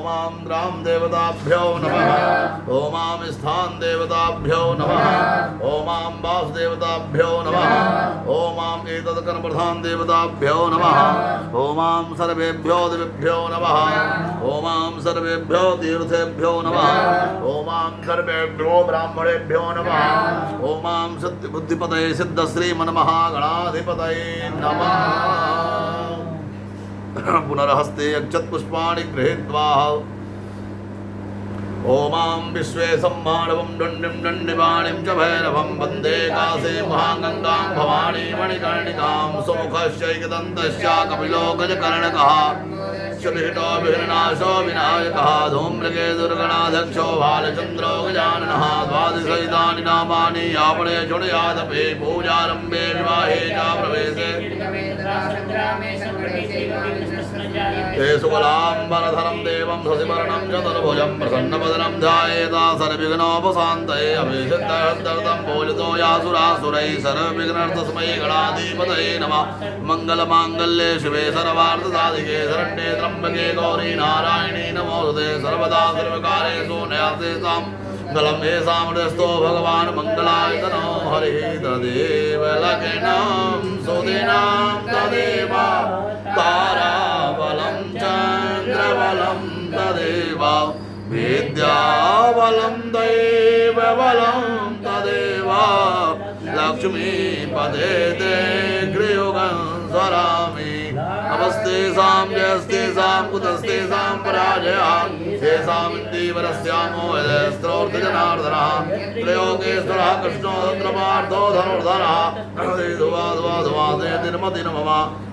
ओमां ग्राम देवताभ्यो नमः ओमां स्थान देवताभ्यो नमः ओमां वासुदेवताभ्यो नमः ओमां एतत्कर्म प्रधान देवताभ्यो नमः ओमां सर्वेभ्यो देवेभ्यो नमः ओमां सर्वेभ्यो तीर्थेभ्यो नमः ओमां सर्वेभ्यो ब्राह्मणेभ्यो नमः ओमां सत्यबुद्धिपतये सिद्धश्रीमन्महागणाधिपतये नमः। पुनर्हस्ते अक्षतपुष्पाणि गृहीत्वा ओमां विश्वे सम्मानवं दण्डिं दण्डिवाणिं च भैरवं वन्दे कासे महागङ्गां भवानी मणिकर्णिकां सुमुखश्चैकदन्तश्च कपिलो गजकर्णकः शतहितो विघ्ननाशो विनायकः धूम्रके दुर्गणाध्यक्षो बालचन्द्रो गजाननः द्वादशैतानि नामानि आपणे चुणयादपि पूजारम्भे विवाहे च प्रवेशे शुक्लाम्बरधरं देवं शशिवर्णं चतुर्भुजं प्रसन्नवदनं ध्यायेता सर्वविघ्नोपशान्तये अभिषिक्तहृदयं पूजितो यासुरासुरैः सर्वविघ्नहर्तस्मै गणाधिपतये नमः। मङ्गलमाङ्गल्ये शिवे सर्वार्थसाधिके शरण्ये त्र्यम्बके गौरी नारायणी नमोस्तुते सर्वदा सर्वकारेषु नयातेषां गलं येषां हृदयस्थो भगवान् मङ्गलायतनो हरिः तदेव लग्नं सुदिनां तदेव ताराबलं चन्द्रबलं तदेव विद्याबलं दैवबलं तदेव लक्ष्मीपदे ते गृहयुगं स्वरामि नमस्तेषां जयस्तेषां कुतस्तेषां पराजयः तेषामिन्दीवरस्यामो यस्त्रोर्धजनार्दनः त्रयोगेश्वरः कृष्णो तत्रपार्थो धनुर्धरः निर्मतिर्मम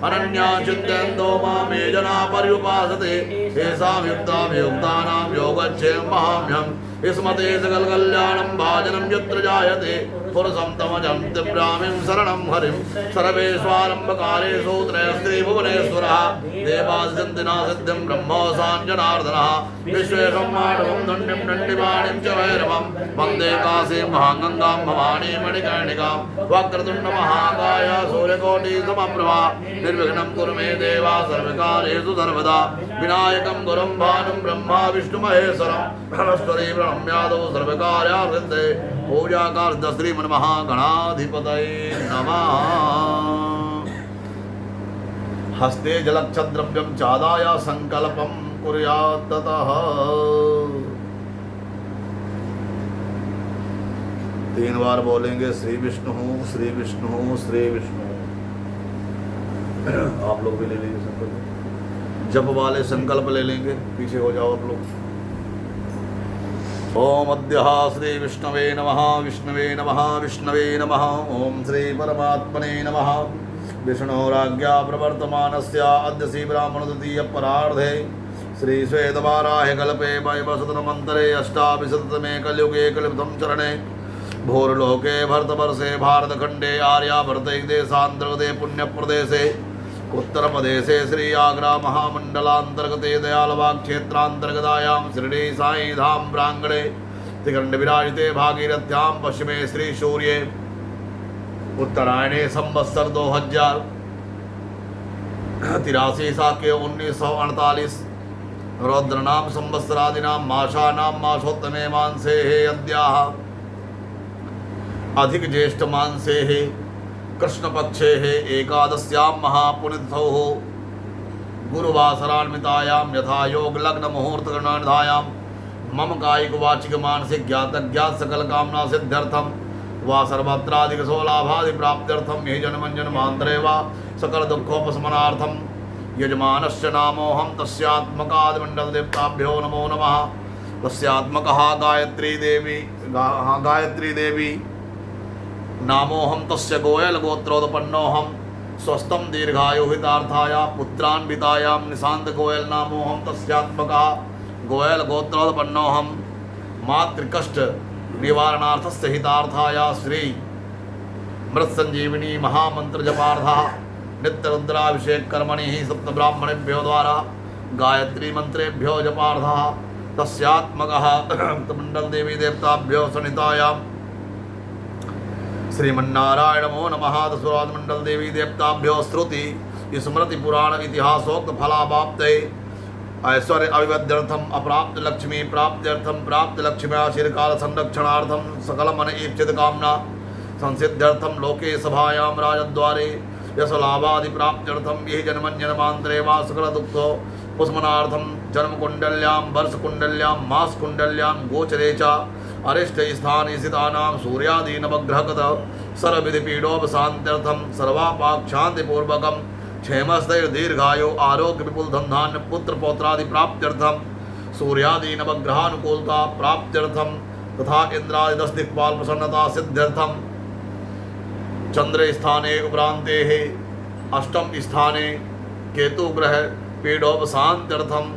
अनन्या चिन्तयन्तो मामे जना पर्युपासते तेषां युक्ताभियुक्तानां योगक्षेमं महाम्यम् स्मते सकलकल्याणं भाजनं यत्र जायते पुरुषं तमजं तिब्रामिं शरणं हरिं सर्वेष्वारम्भकारेषु त्रयस्त्री भुवनेश्वरः देवादिशन्तिना सिद्धिं ब्रह्मोऽसाञ्जनार्दनः विश्वेशं माधवं दण्डिं दण्डिवाणिं च भैरवं वन्दे काशीं महागङ्गां भवानी मणिकर्णिकां वक्रतुण्डमहाकाय सूर्यकोटिसमप्रभा निर्विघ्नं कुरु मे देवा सर्वकार्येषु सर्वदा विनायकं गुरुं भानुं ब्रह्मा विष्णुमहेश्वरं प्रणश्वरी प्रणम्यादौ सर्वकार्यासिद्धे पूजाकार्य श्रीमन्महागणाधिपतये नमः। हस्ते जलच्छद्रव्यं चादाय संकल्पं कुर्यात् ततः 3 बार बोलेंगे श्री विष्णु श्री विष्णु श्री विष्णु। आप लोग भी ले लीजिए संकल्प, जप वाले संकल्प ले लेंगे, पीछे हो जाओ आप लोग। ओम अद्यः श्री विष्णवे नमः विष्णवे नमः विष्णवे नमः। ओम श्री परमात्मने नमः। विष्णोराज्ञा प्रवर्तमानस्य अद्य श्री ब्राह्मण द्वितीय परार्धे श्री श्वेतवाराह कल्पे वैवस्वतमन्तरे अष्टाविंशतितमे कलियुगे कलियुगं चरणे भोरलोके भरतवर्षे भारतखण्डे आर्यावर्ते देशान्तर्गते पुण्यप्रदेशे उत्तरप्रदेशे श्री आग्रा महामंडलांतर्गते दयालबाग क्षेत्रांतर्गतायां शिरडी साई धाम प्रांगणे त्रिकंड विराजिते भागीरथ्यां पश्चिमे श्री सूर्ये उत्तरायणे संवत्सर 2083 साके 1948 रौद्रनाम संवत्सरादिनां मासानां मासोत्तमे मांसे अद्याः अधिक ज्येष्ठ मांसे कृष्ण पक्षे एकादश्यां महापुनिथौ गुरुवासरान्वितायां यथा योग लग्न मुहूर्त गणनायां मम कायिक वाचिक मानसिक ज्ञात ज्ञात सकल कामना सिद्ध्यर्थम वा सर्वत्राधिक सोलाभादि प्राप्त्यर्थम यही जन्मंजन्मांतरे वा सकल दुखोपशमनार्थम यजमानस्य नामोऽहं तस्यात्मकादिमण्डल देवताभ्यो नमो नमः। तस्यात्मकः गायत्री देवी नामोऽहं तस्य गोयल गोत्रोत्पन्नोऽहं स्वस्थं दीर्घायुहितार्थाय पुत्रान्वितायां निशांत गोयल नामोऽहं तस्यात्मकः गोयल गोत्रोत्पन्नोऽहं मातृकष्ट निवारणार्थस्य हितार्थाय श्री मृत्संजीविनी महामंत्र जपार्थः नित्यरुद्राभिषेक कर्मणि सप्त ब्राह्मणेभ्यो द्वारा गायत्री मंत्रेभ्यो जपार्थः तस्यात्मकः मंडल देवी देवताभ्यो सनितायां श्रीमन्नारायण नमो नमः। दशराज मंडल देवी देवताभ्यो श्रुति स्मृति पुराण इतिहासोक्त फलावाप्ते ऐश्वर्य अभिवृद्ध्यर्थम अप्राप्त लक्ष्मी प्राप्त्यर्थम प्राप्त लक्ष्मी चिरकाल संरक्षणार्थम सकल मन ईप्सित कामना संसिद्ध्यर्थम लोके सभायां राजद्वारे यशलाभादि प्राप्त्यर्थम यही जन्मंजनमांतरे वा सकल दुख पुष्मनार्थम जन्म कुंडल्यां वर्ष कुंडल्यां मास कुंडल्यां गोचरे च अरिष्ट स्थान स्थितानां सूर्यादि नवग्रहगत सर्वविधि पीडोपशांत्यर्थम सर्वापाक शांति पूर्वकम क्षेमस्थैर दीर्घायु आरोग्य विपुल धनधान्य पुत्र पौत्रादि प्राप्त्यर्थम सूर्यादि नवग्रहानुकूलता प्राप्त्यर्थम तथा इंद्रादि 10 दिक्पाल प्रसन्नता सिद्ध्यर्थम चंद्र स्थाने उपरांते अष्टम स्थाने केतु ग्रह पीडोपशांत्यर्थम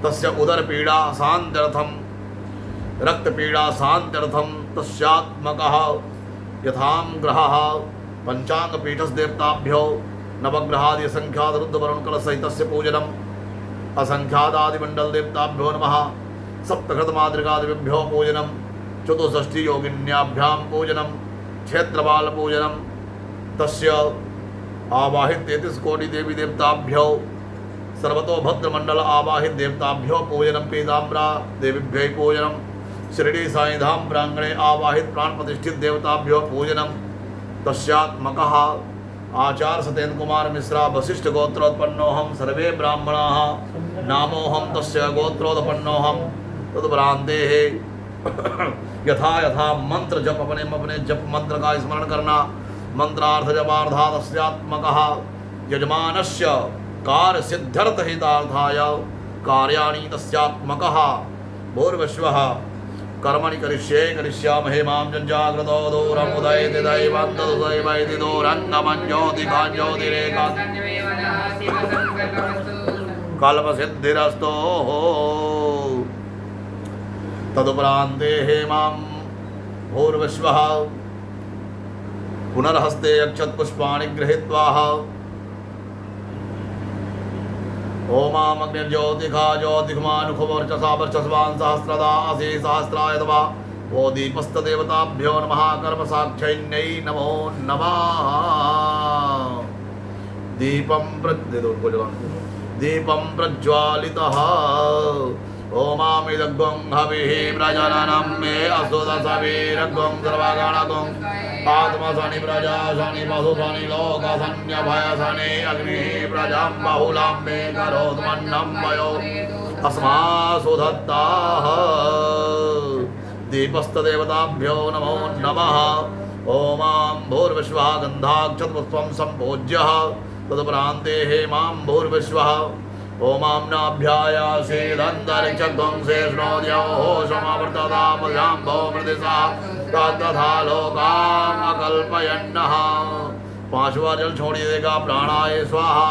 तस्य उदर पीड़ा शांत्यर्थम रक्त पीड़ा शांत्यर्थम तस्यात्मकः यथाम ग्रहः पंचांग पीठस देवताभ्यो नवग्रहादि संख्यात रुद्र वरुण कलश सहितस्य पूजनम असंख्यादादि मंडल देवताभ्यो नमः सप्तकृत मातृकादिभ्यो पूजनम चतुष्षष्टि योगिन्याभ्यां पूजनम क्षेत्रपाल पूजनम तस्य आवाहित 33 कोटि देवी देवताभ्यो सर्वतो भद्रमंडल आवाहित देवताभ्यो पूजनम पीताम्बरा देवीभ्यै पूजनम शिरडी साई धाम प्रांगणे आवाहित प्राण प्रतिष्ठित देवताभ्यो पूजनम तस्यात्मकः आचार्य सत्येन्द्र कुमार मिश्रा वशिष्ठ गोत्रोत्पन्नोहम सर्वे ब्राह्मणाः नामोहम तस्य गोत्रोत्पन्नोहम तदुपरांते यथा यथा मंत्र जप अपने जप मंत्र का स्मरण करना मंत्रार्थ जपार्था तस्यात्मकः यजमानस्य कार्य सिद्ध्यर्थ हितार्थाय कार्याणि तस्यात्मकः भूर्विश्वः कर्मणि करिष्यामहे मां जज्जाग्रतो दूरम् उदयति दैवन्तदुदैवैति दूरङ्गमं ज्योतिकाञ्ज्योतिरेका कल्पसिद्धिरस्तो तदुपरान्ते मां भूर्विश्वः पुनर्हस्ते अक्षतपुष्पाणि गृहीत्वा ओमामग्निर्ज्योतिखा ज्योतिषमानुखवर्चसा वर्चस्वान् सहस्रदा असि सहस्राय तवा वो दीपस्तदेवताभ्यो नमः कर्मसाक्षिण्यै नमो नमः दीपं प्रज्वालितः ओमामिदग्गं हविः प्रजननं मे असुदसवीरग्गं सर्वगणगं आत्मसनि प्रजा शनि पशु शनि लोक सन्यभय शनि अग्निः प्रजां बहुलां मे करोत्मन्नं वयो अस्मासु दत्ताः दीपस्तदेवताभ्यो नमो नमः ओमां भूर्विश्वः गन्धाक्षतपुष्पं सम्पूज्य तदुपरान्ते मां भूर्विश्वः ओमाम्नाभ्यायासेदन्तरिक्षध्वं शेषणोद्यौः समावर्ततामजां भौमृदिशा तथा लोकाम् अकल्पयन्नः 5 बार जल छोड़ देगा प्राणाय स्वाहा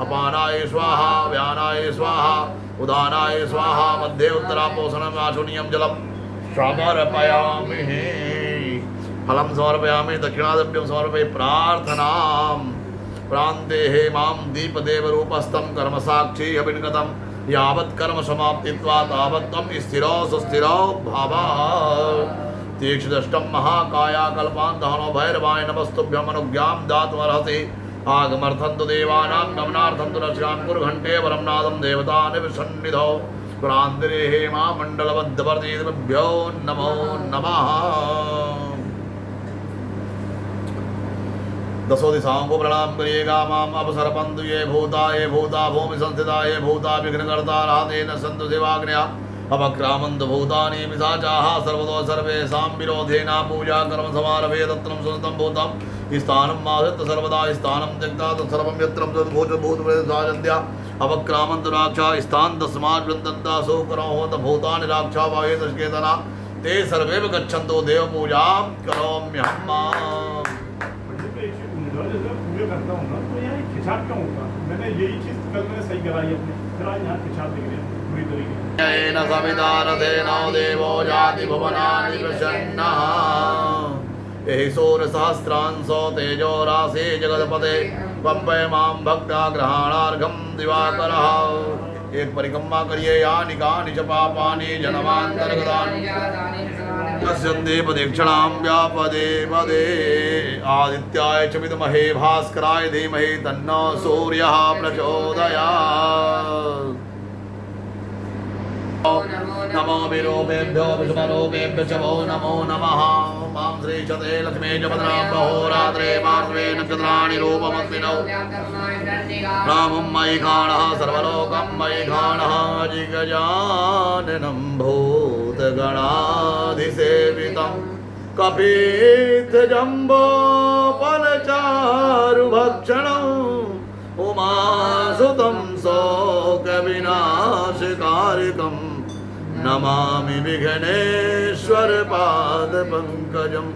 अपानाय स्वाहा व्यानाय स्वाहा उदानाय स्वाहा मध्ये उत्तरापोषणम् आशुनीयं जलम् समर्पयामि फलं समर्पयामि दक्षिणाद्रव्यं समर्पयामि प्रार्थनाम् प्रान्ते मां दीपदेवरूपस्थं कर्मसाक्षी अभिनिगतं यावत् कर्म समाप्तित्वा तावत् त्वं स्थिरो सुस्थिरो भवः तीक्ष्णदष्टं महाकाया कल्पान्तहनो भैरवाय नमस्तुभ्यं अनुज्ञां दातुमर्हसि आगमर्थं तु देवानां गमनार्थं तु रक्षां कुरु घण्टे वरं नादं देवतानिसन्निधौ प्रान्तरे हेमा मण्डलबद्धवर्तीभ्यो नमो नमः दसो दिशाओं को प्रणाम करिएगा माम अपसरपंतु ये भूता भूमि संस्थिता ये भूता विघ्नकर्ता राधे न सन्तु शिवाग्न्या अपक्रामन्तु भूतानि पिशाचाः सर्वतो सर्वेषां विरोधेन पूजा कर्म समारभे तत्रं सुनतं भूतं स्थानं माधत्त सर्वदा स्थानं त्यक्ता तत्सर्वं यत्रं तद्भूतभूतप्रदेशाजन्त्या अपक्रामन्तु राक्षा स्थान तस्मात् वृन्दन्ता सुकरोहोत भूतानि राक्षा वायुतस्केतना ते सर्वे गच्छन्तु देव पूजां करोम्यहम् करता हूँ ना तो यहाँ खिंचाव क्यों होता मैंने यही चीज कल मैंने सही कराई अपने फिर आज यहाँ खिंचाव दिख रहे हैं पूरी तरीके न सवितारथेनो देवो जाति भुवनानि प्रसन्नः यही सूर्य सहस्रांशो तेजो राशि जगतपते पंपय मां भक्ता ग्रहणार्घं दिवाकरः एक परिक्रमा करिए यानि कानि च पापानि जन्मान्तर्गतानि तस्यन्ते प्रदक्षिणां व्यापदे पदे आदित्याय च विद्महे भास्कराय धीमहि तन्नो सूर्यः प्रचोदयात् नमो विरूपेभ्यो विष्णुरूपेभ्यो च वो नमो नमः। मां श्रीशते लक्ष्मी च भद्रां अहोरात्रे पार्श्वे नक्षत्राणि रूपमस्मिनौ रामं मयि खाणः सर्वलोकं मयि खाणः जिगजाननं भूतगणाधिसेवितं कपीथजम्बोफलचारुभक्षणम् उमासुतं शोकविनाशकारिकं नमामि विघ्नेश्वरपादपङ्कजं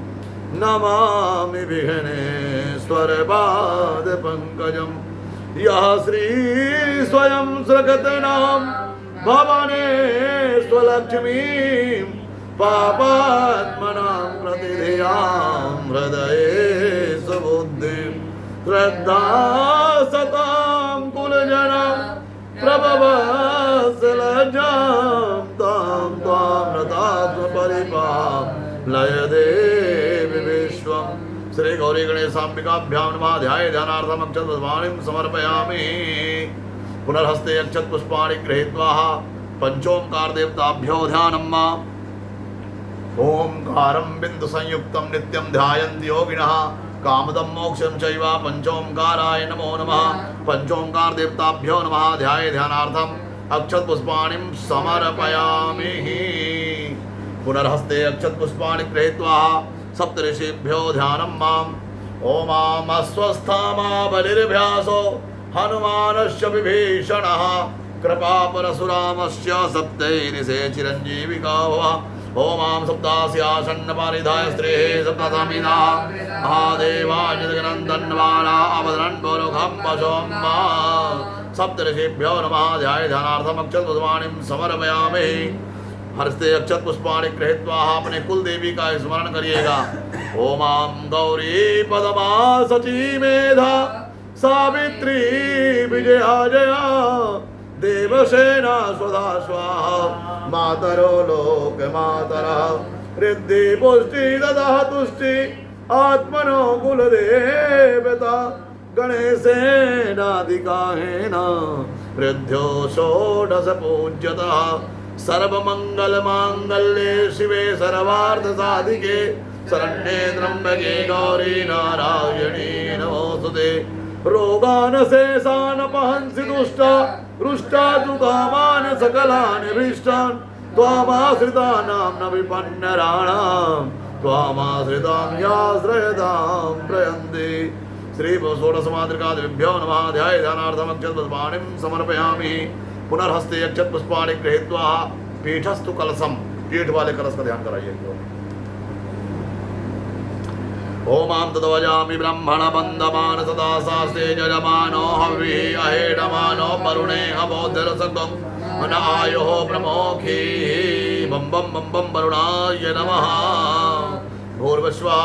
नमामि विघ्नेश्वरपादपङ्कजं यः श्री स्वयं सृगतनां भवने स्वलक्ष्मीं पापात्मनां प्रतिधियां हृदये सुबुद्धिं श्रद्धा सतां कुलजनं प्रभवत्सलजां तां त्वां नतात्म परिपालय देवि विश्वं। श्री गौरी गणेशाम्बिकाभ्यां नमः। ध्याये ध्यानार्थम् अक्षतपुष्पाणिं समर्पयामि। पुनर्हस्ते अक्षतपुष्पाणि गृहीत्वा पंचोंकार देवताभ्यो ध्यानम्। ओंकारं बिंदु संयुक्तं नित्यं ध्यायन्ति योगिनः कामदं मोक्षं चैव पंचोंकाराय नमो नमः। पंचोंकार देवताभ्यो नमः। ध्याये ध्यानार्थम् अक्षतपुष्पाणिं समर्पयामि। पुनर्हस्ते अक्षतपुष्पाणि गृहीत्वा सप्तऋषिभ्यो ध्यानं माम्। ओमामस्वस्थामा बलिर्भ्यासो हनुमानस्य विभीषणः कृपापरशुरामस्य सप्तैरिसे चिरञ्जीविका भव। ओमां सप्तास्यासन्नपारिधाय स्त्रीः सप्तसमिधा महादेवाय जगनन्दन्वाला अवदरन् पुरुखं पशुं मा। सप्तऋषिभ्यो नमः। ध्याये ध्यानार्थम् अक्षतपुष्पाणिं समर्पयामि। हस्ते अक्षत पुष्पाणि गृहीत्वा अपने कुल देवी का स्मरण करिएगा। ओमां गौरी पदमा सची मेधा सावित्री विजया जया देवसेना स्वधा स्वाहा मातरो लोक मातरः रिद्धि पुष्टि ददः तुष्टि आत्मनो कुलदेवता गणेशेनाधिकाहेन वृद्ध्यो षोडश पूज्यतः सर्वमंगलमांगल्ये शिवे सर्वार्थसाधिके शरण्ये त्र्यंबके गौरी नारायणी नमोस्तुते। रोगानशेषानपहंसि दुष्टा रुष्टा तु कामान् सकलान् भीष्टान् त्वामाश्रितानां न विपन्नराणां त्वामाश्रितां याश्रयतां प्रयन्ति। श्री षोडशमातृकादिभ्यो नमः। ध्याये ध्यानार्थम् अक्षतपुष्पाणिं समर्पयामि। पुनर्हस्ते अक्षतपुष्पाणि गृहीत्वा पीठस्तु कलशम पीठ वाले कलश का ध्यान कराइए। ओमां तद्वजामि ब्रह्मण बन्धमान सदा शास्त्रे यजमानो हविः अहेडमानो वरुणे अबोधिरसगं मन आयुः प्रमोखी बम बम बम बम वरुणाय नमः। भूर्भुवस्सुवः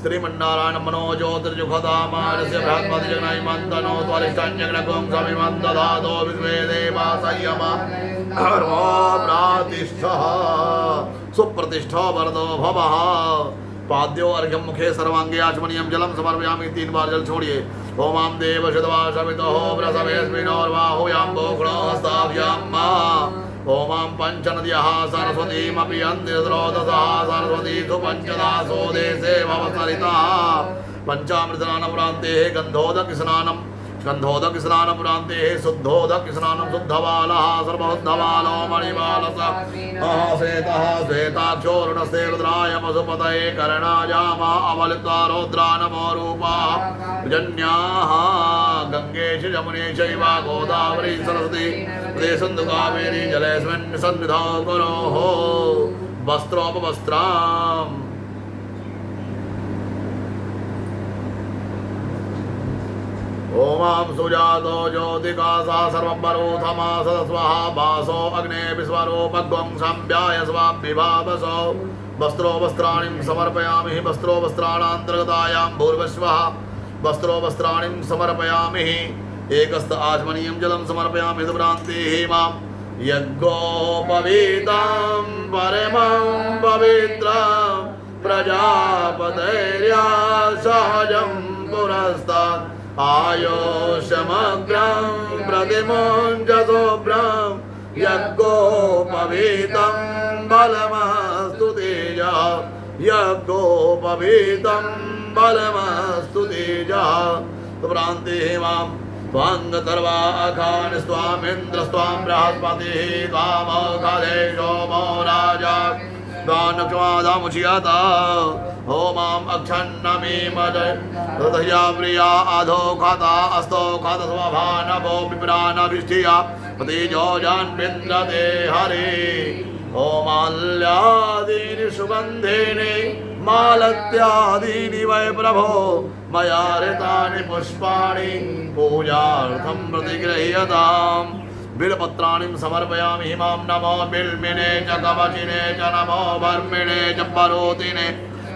श्रीमन्नारायण मनोज्योतिर्जुखदामानस्य बृहस्पतिजनैमन्तनो त्वरिष्ठन्यग्नगुं समिमन्तधातो विश्वे देवा संयम धर्मो प्रातिष्ठः सुप्रतिष्ठो वरदो भवः। पाद्यो अर्घ्यम मुखे सर्वांगे आचमनीयम जलम समर्पयामि। 3 बार जल छोड़िए। ओमां देव शतवा शमितो प्रसवेस्मिनोर्बाहुयां गोखणो हस्ताभ्यां ओमां पंचनद्यः सरस्वतीमपि अन्तिस्रोतसः सरस्वती तु पंचदासो देशे भवसरितः। पंचामृतस्नानपुरान्ते गन्धोदकस्नानं गन्धोदकस्नानपुरान्ते शुद्धोदकस्नानं शुद्धबालः सर्वशुद्धबालो मणिबालसः श्वेतः श्वेताक्षोरुणस्ते रुद्राय पशुपतये कर्णायामा अवलिता रौद्रा नमो रूपाः जन्याः गङ्गेश यमुने चैव गोदावरी सरस्वती नदी सिन्धु कावेरी जलेऽस्मिन् सन्निधौ गुरोः वस्त्रोपवस्त्राम्। ओमां सुजातो ज्योतिकासा सर्वपरोथमा सदस्वहा वासो अग्ने विश्वरूपग्वं संव्याय स्वाभिभावसो। वस्त्रो वस्त्राणिं समर्पयामि। वस्त्रो वस्त्राणान्तर्गतायां भूर्भुवस्सुवः वस्त्रो वस्त्राणिं समर्पयामि। एकस्त आचमनीयं जलं समर्पयामि। दुभ्रान्तिः मां यज्ञोपवीतं परमं पवित्रं प्रजापतेर्या सहजं पुरस्तात् आयोषमग्रं प्रतिमोञ्जसोभ्रं यज्ञोपवीतं बलमस्तु तेजः यज्ञोपवीतं बलमस्तु तेजः प्रान्ते मां त्वाङ्गतर्वाखान् स्वामिन्द्रस्त्वां बृहस्पतिः त्वामखादेशो मो राजा दानक्षमादामुच्यता होमाम् अक्षन्नमीमजय तदया प्रिया अधो खाता अस्तो खाता स्वभानभो विप्रानभिष्ठिया पतिजो जान्विन्द्रते हरे होमाल्यादीनि सुगन्धेनि मालत्यादीनि वै प्रभो मया ऋतानि पुष्पाणि पूजार्थं प्रतिगृह्यताम् बिल्पत्राणि समर्पयामि हिमां नमो बिल्मिने च कवचिने च नमो वर्मिणे च परोतिने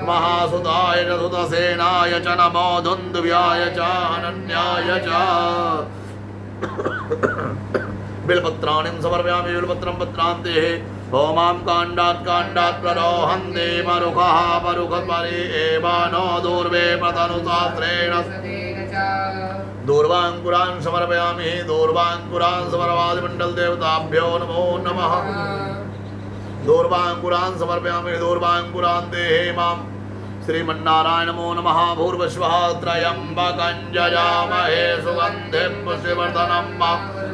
महासुताय च सुतसेनाय च नमो दुन्दुभ्याय च अनन्याय च बिल्पत्राणि समर्पयामि बिल्पत्रं पत्रान्ते होमां काण्डात् प्ररोहन्ते मरुखः परुखत्परि एव नो दूर्वे प्रतनुशास्त्रेण दूर्वाङ्कुरान् समर्पयामि दूर्वाङ्कुरान् समर्पादिमण्डल देवताभ्यो नमो नमः दूर्वाङ्कुरान् समर्पयामि दूर्वाङ्कुरान् देहे मां श्रीमन्नारायण नमो नमः भूर्भुवः त्र्यम्बकं यजामहे सुगन्धिं पुष्टिवर्धनं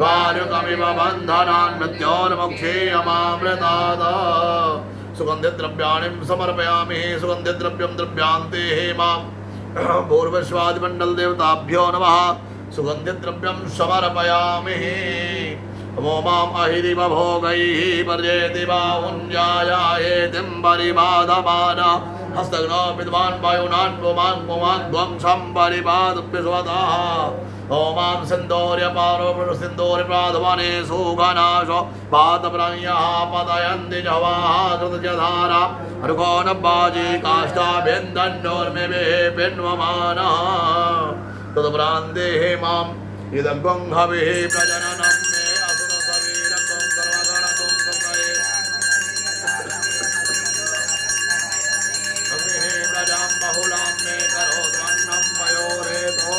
वारुकमिव बन्धनान् मृत्योर्मुक्षीयमामृतात् सुगन्धिद्रव्याणि समर्पयामि सुगन्धिद्रव्यं द्रव्यान्ते मां भूर्भुवस्वादिमण्डल देवताभ्यो नमः सुगन्धिद्रव्यं समर्पयामि नमो माम् अहिरिव भोगैः पर्येति बाहुञ्जायायेतिं परिबाधमान हस्तघ्नो विद्वान् वायुनान् पुमान् पुमान् त्वं सम्परिपादप्यस्वतः ओमां सिन्दूर्यपारो सिन्दूर्यप्राधवने सुघनाशो पातप्रणयः पतयन्ति जवाः कृतजधारा रुको नब्बाजी काष्ठाभ्यन्दन्नोर्मिभिः पिन्वमानः तदुपरान्ते माम् इदगुंहभिः प्रजननं मे असुरशरीरकं सर्वगणकं सतये अग्निः प्रजां बहुलां मे करोत्वन्नं पयोरेतो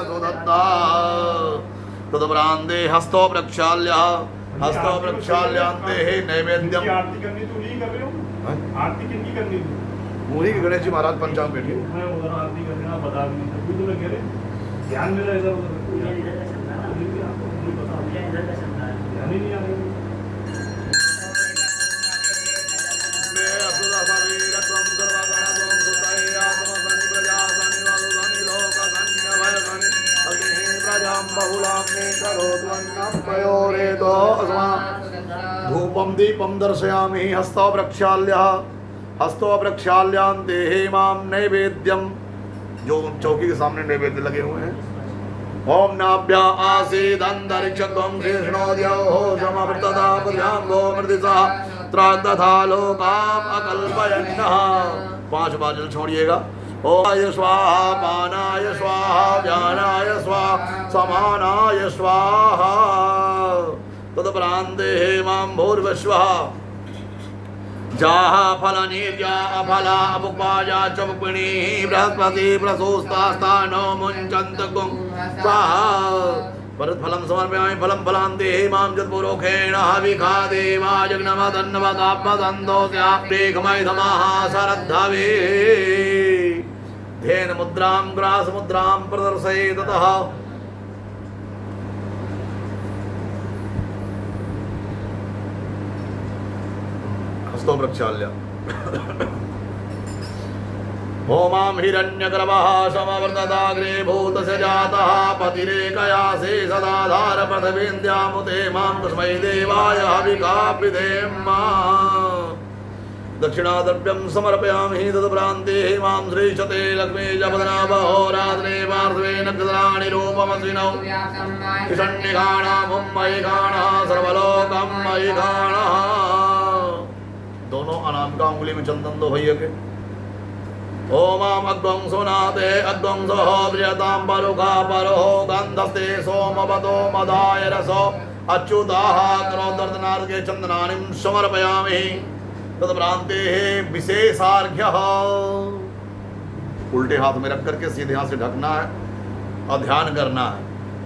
सुदत्ता तदुपरान्ते हस्तो प्रक्षाल्यांते नैवेद्यम आरती करनी तो नहीं कर रहे हो आरती किनकी करनी थी मुरी के गणेश जी महाराज पंचांग बैठे मैं उधर आरती करना बता भी नहीं सकती तो मैं कह रहे ध्यान मेरा इधर उधर ध्यान ही नहीं आ रही धूपम दीपम दर्शयामि हस्तो प्रक्षाल्यांते मां नैवेद्यम जो चौकी के सामने नैवेद्य लगे हुए हैं ओम नाभ्या आसीदंतरिक्षत्वं कृष्णोद्यो समवर्तता पुर्याम्भो मृदिसा त्रादधा लोकाम अकल्पयन्नः 5 बार जल छोड़िएगा ओमाय स्वाहा पानाय स्वाहा व्यानाय स्वाहा समानाय स्वाहा तदुपरान्ते मां भूर्भुवः जाहा फलनीर्या अफला अपुपाया चमुक्मिणीः बृहस्पति प्रसूस्तास्तानो मुञ्चन्त गुं स्वाहा परत्फलं समर्पयामि फलं फलान्ते मां यत्पुरोखेण हविखा देवा जग्नमदन्नवदाप्पदन्तोऽस्याप्तेखमैधमाः सरद्धवे धेन मुद्रां ग्रास मुद्रां प्रदर्शये ततः हस्तो प्रक्षाल्य होमां हिरण्यगर्भः समवर्तताग्रे भूतस्य जातः पतिरेकयासे सदाधार पृथिवीन्द्यामुते मां तस्मै देवाय हविकापिधेम दक्षिणाद्रव्यं समर्पयामि तदुपरान्ते मां श्रीशते लक्ष्मी जपदनाभहोरात्रे पार्श्वे नक्षत्राणि रूपमस्विनौ किषण्यगाणा मुम्मयि गाणः सर्वलोकं मयि गाणः दोनों अनामिका उंगली में चंदन दो भैया के ओमाम अग्वंसो नाते अग्वंसो प्रियतां परुखा परो गन्धस्ते सोमवतो मदाय रसो अच्युताः करोदर्दनाथ के चंदनानिं समर्पयामि तदुपरान्ते विशेषार्घ्यः उल्टे हाथ में रख करके सीधे हाथ से ढकना है और ध्यान करना है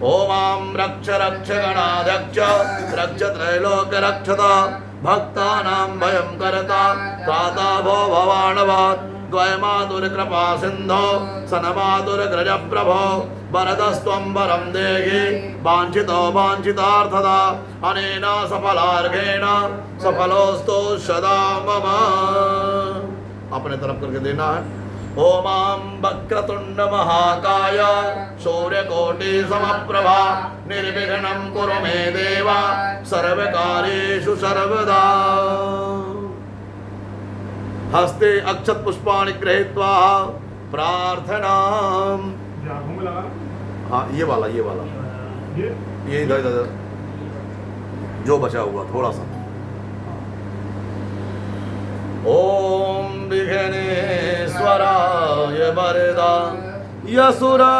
ओमां रक्ष रक्ष गणाध्यक्ष रक्ष त्रैलोक्य रक्षता भक्तानां भयं करता त्राता भो भवानवात् द्वयमातुर्कृपा सिन्धो सनमातुर्ग्रजप्रभो वरदस्त्वं वरं देहि वाञ्छितो वाञ्छितार्थदा अनेन सफलार्घेण सफलोऽस्तु सदा मम। अपने तरफ करके देना है। ओमां वक्रतुंड महाकाय सूर्यकोटि समप्रभा निर्विघ्नं कुरु मे देवा सर्वकार्येषु सर्वदा। हस्ते अक्षत पुष्पाणि गृहीत्वा प्रार्थना। जागों में लगा हाँ ये वाला ये इधर इधर जो बचा हुआ थोड़ा सा। ओम विघ्नेश्वराय वरदा यसुरा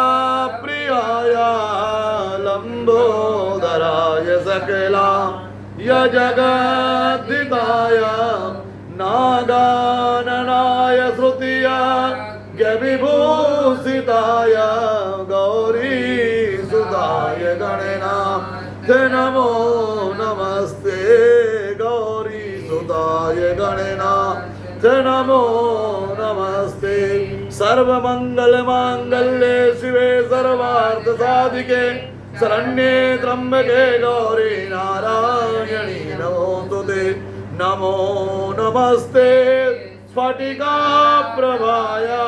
प्रियाय लंबोदराय सकला यजगद्धिताय नागाननाय श्रुतिया विभूषिताय गौरी सुताय गणनाथ नमो नमस्ते गौरी सुताय गणनाथ नमो नमस्ते। सर्वमंगल मांगल्ये शिवे सर्वार्थ साधिके शरण्ये त्र्यंबके गौरी नारायणी नमोस्तुते। नमो नमस्ते स्फटिका प्रभाया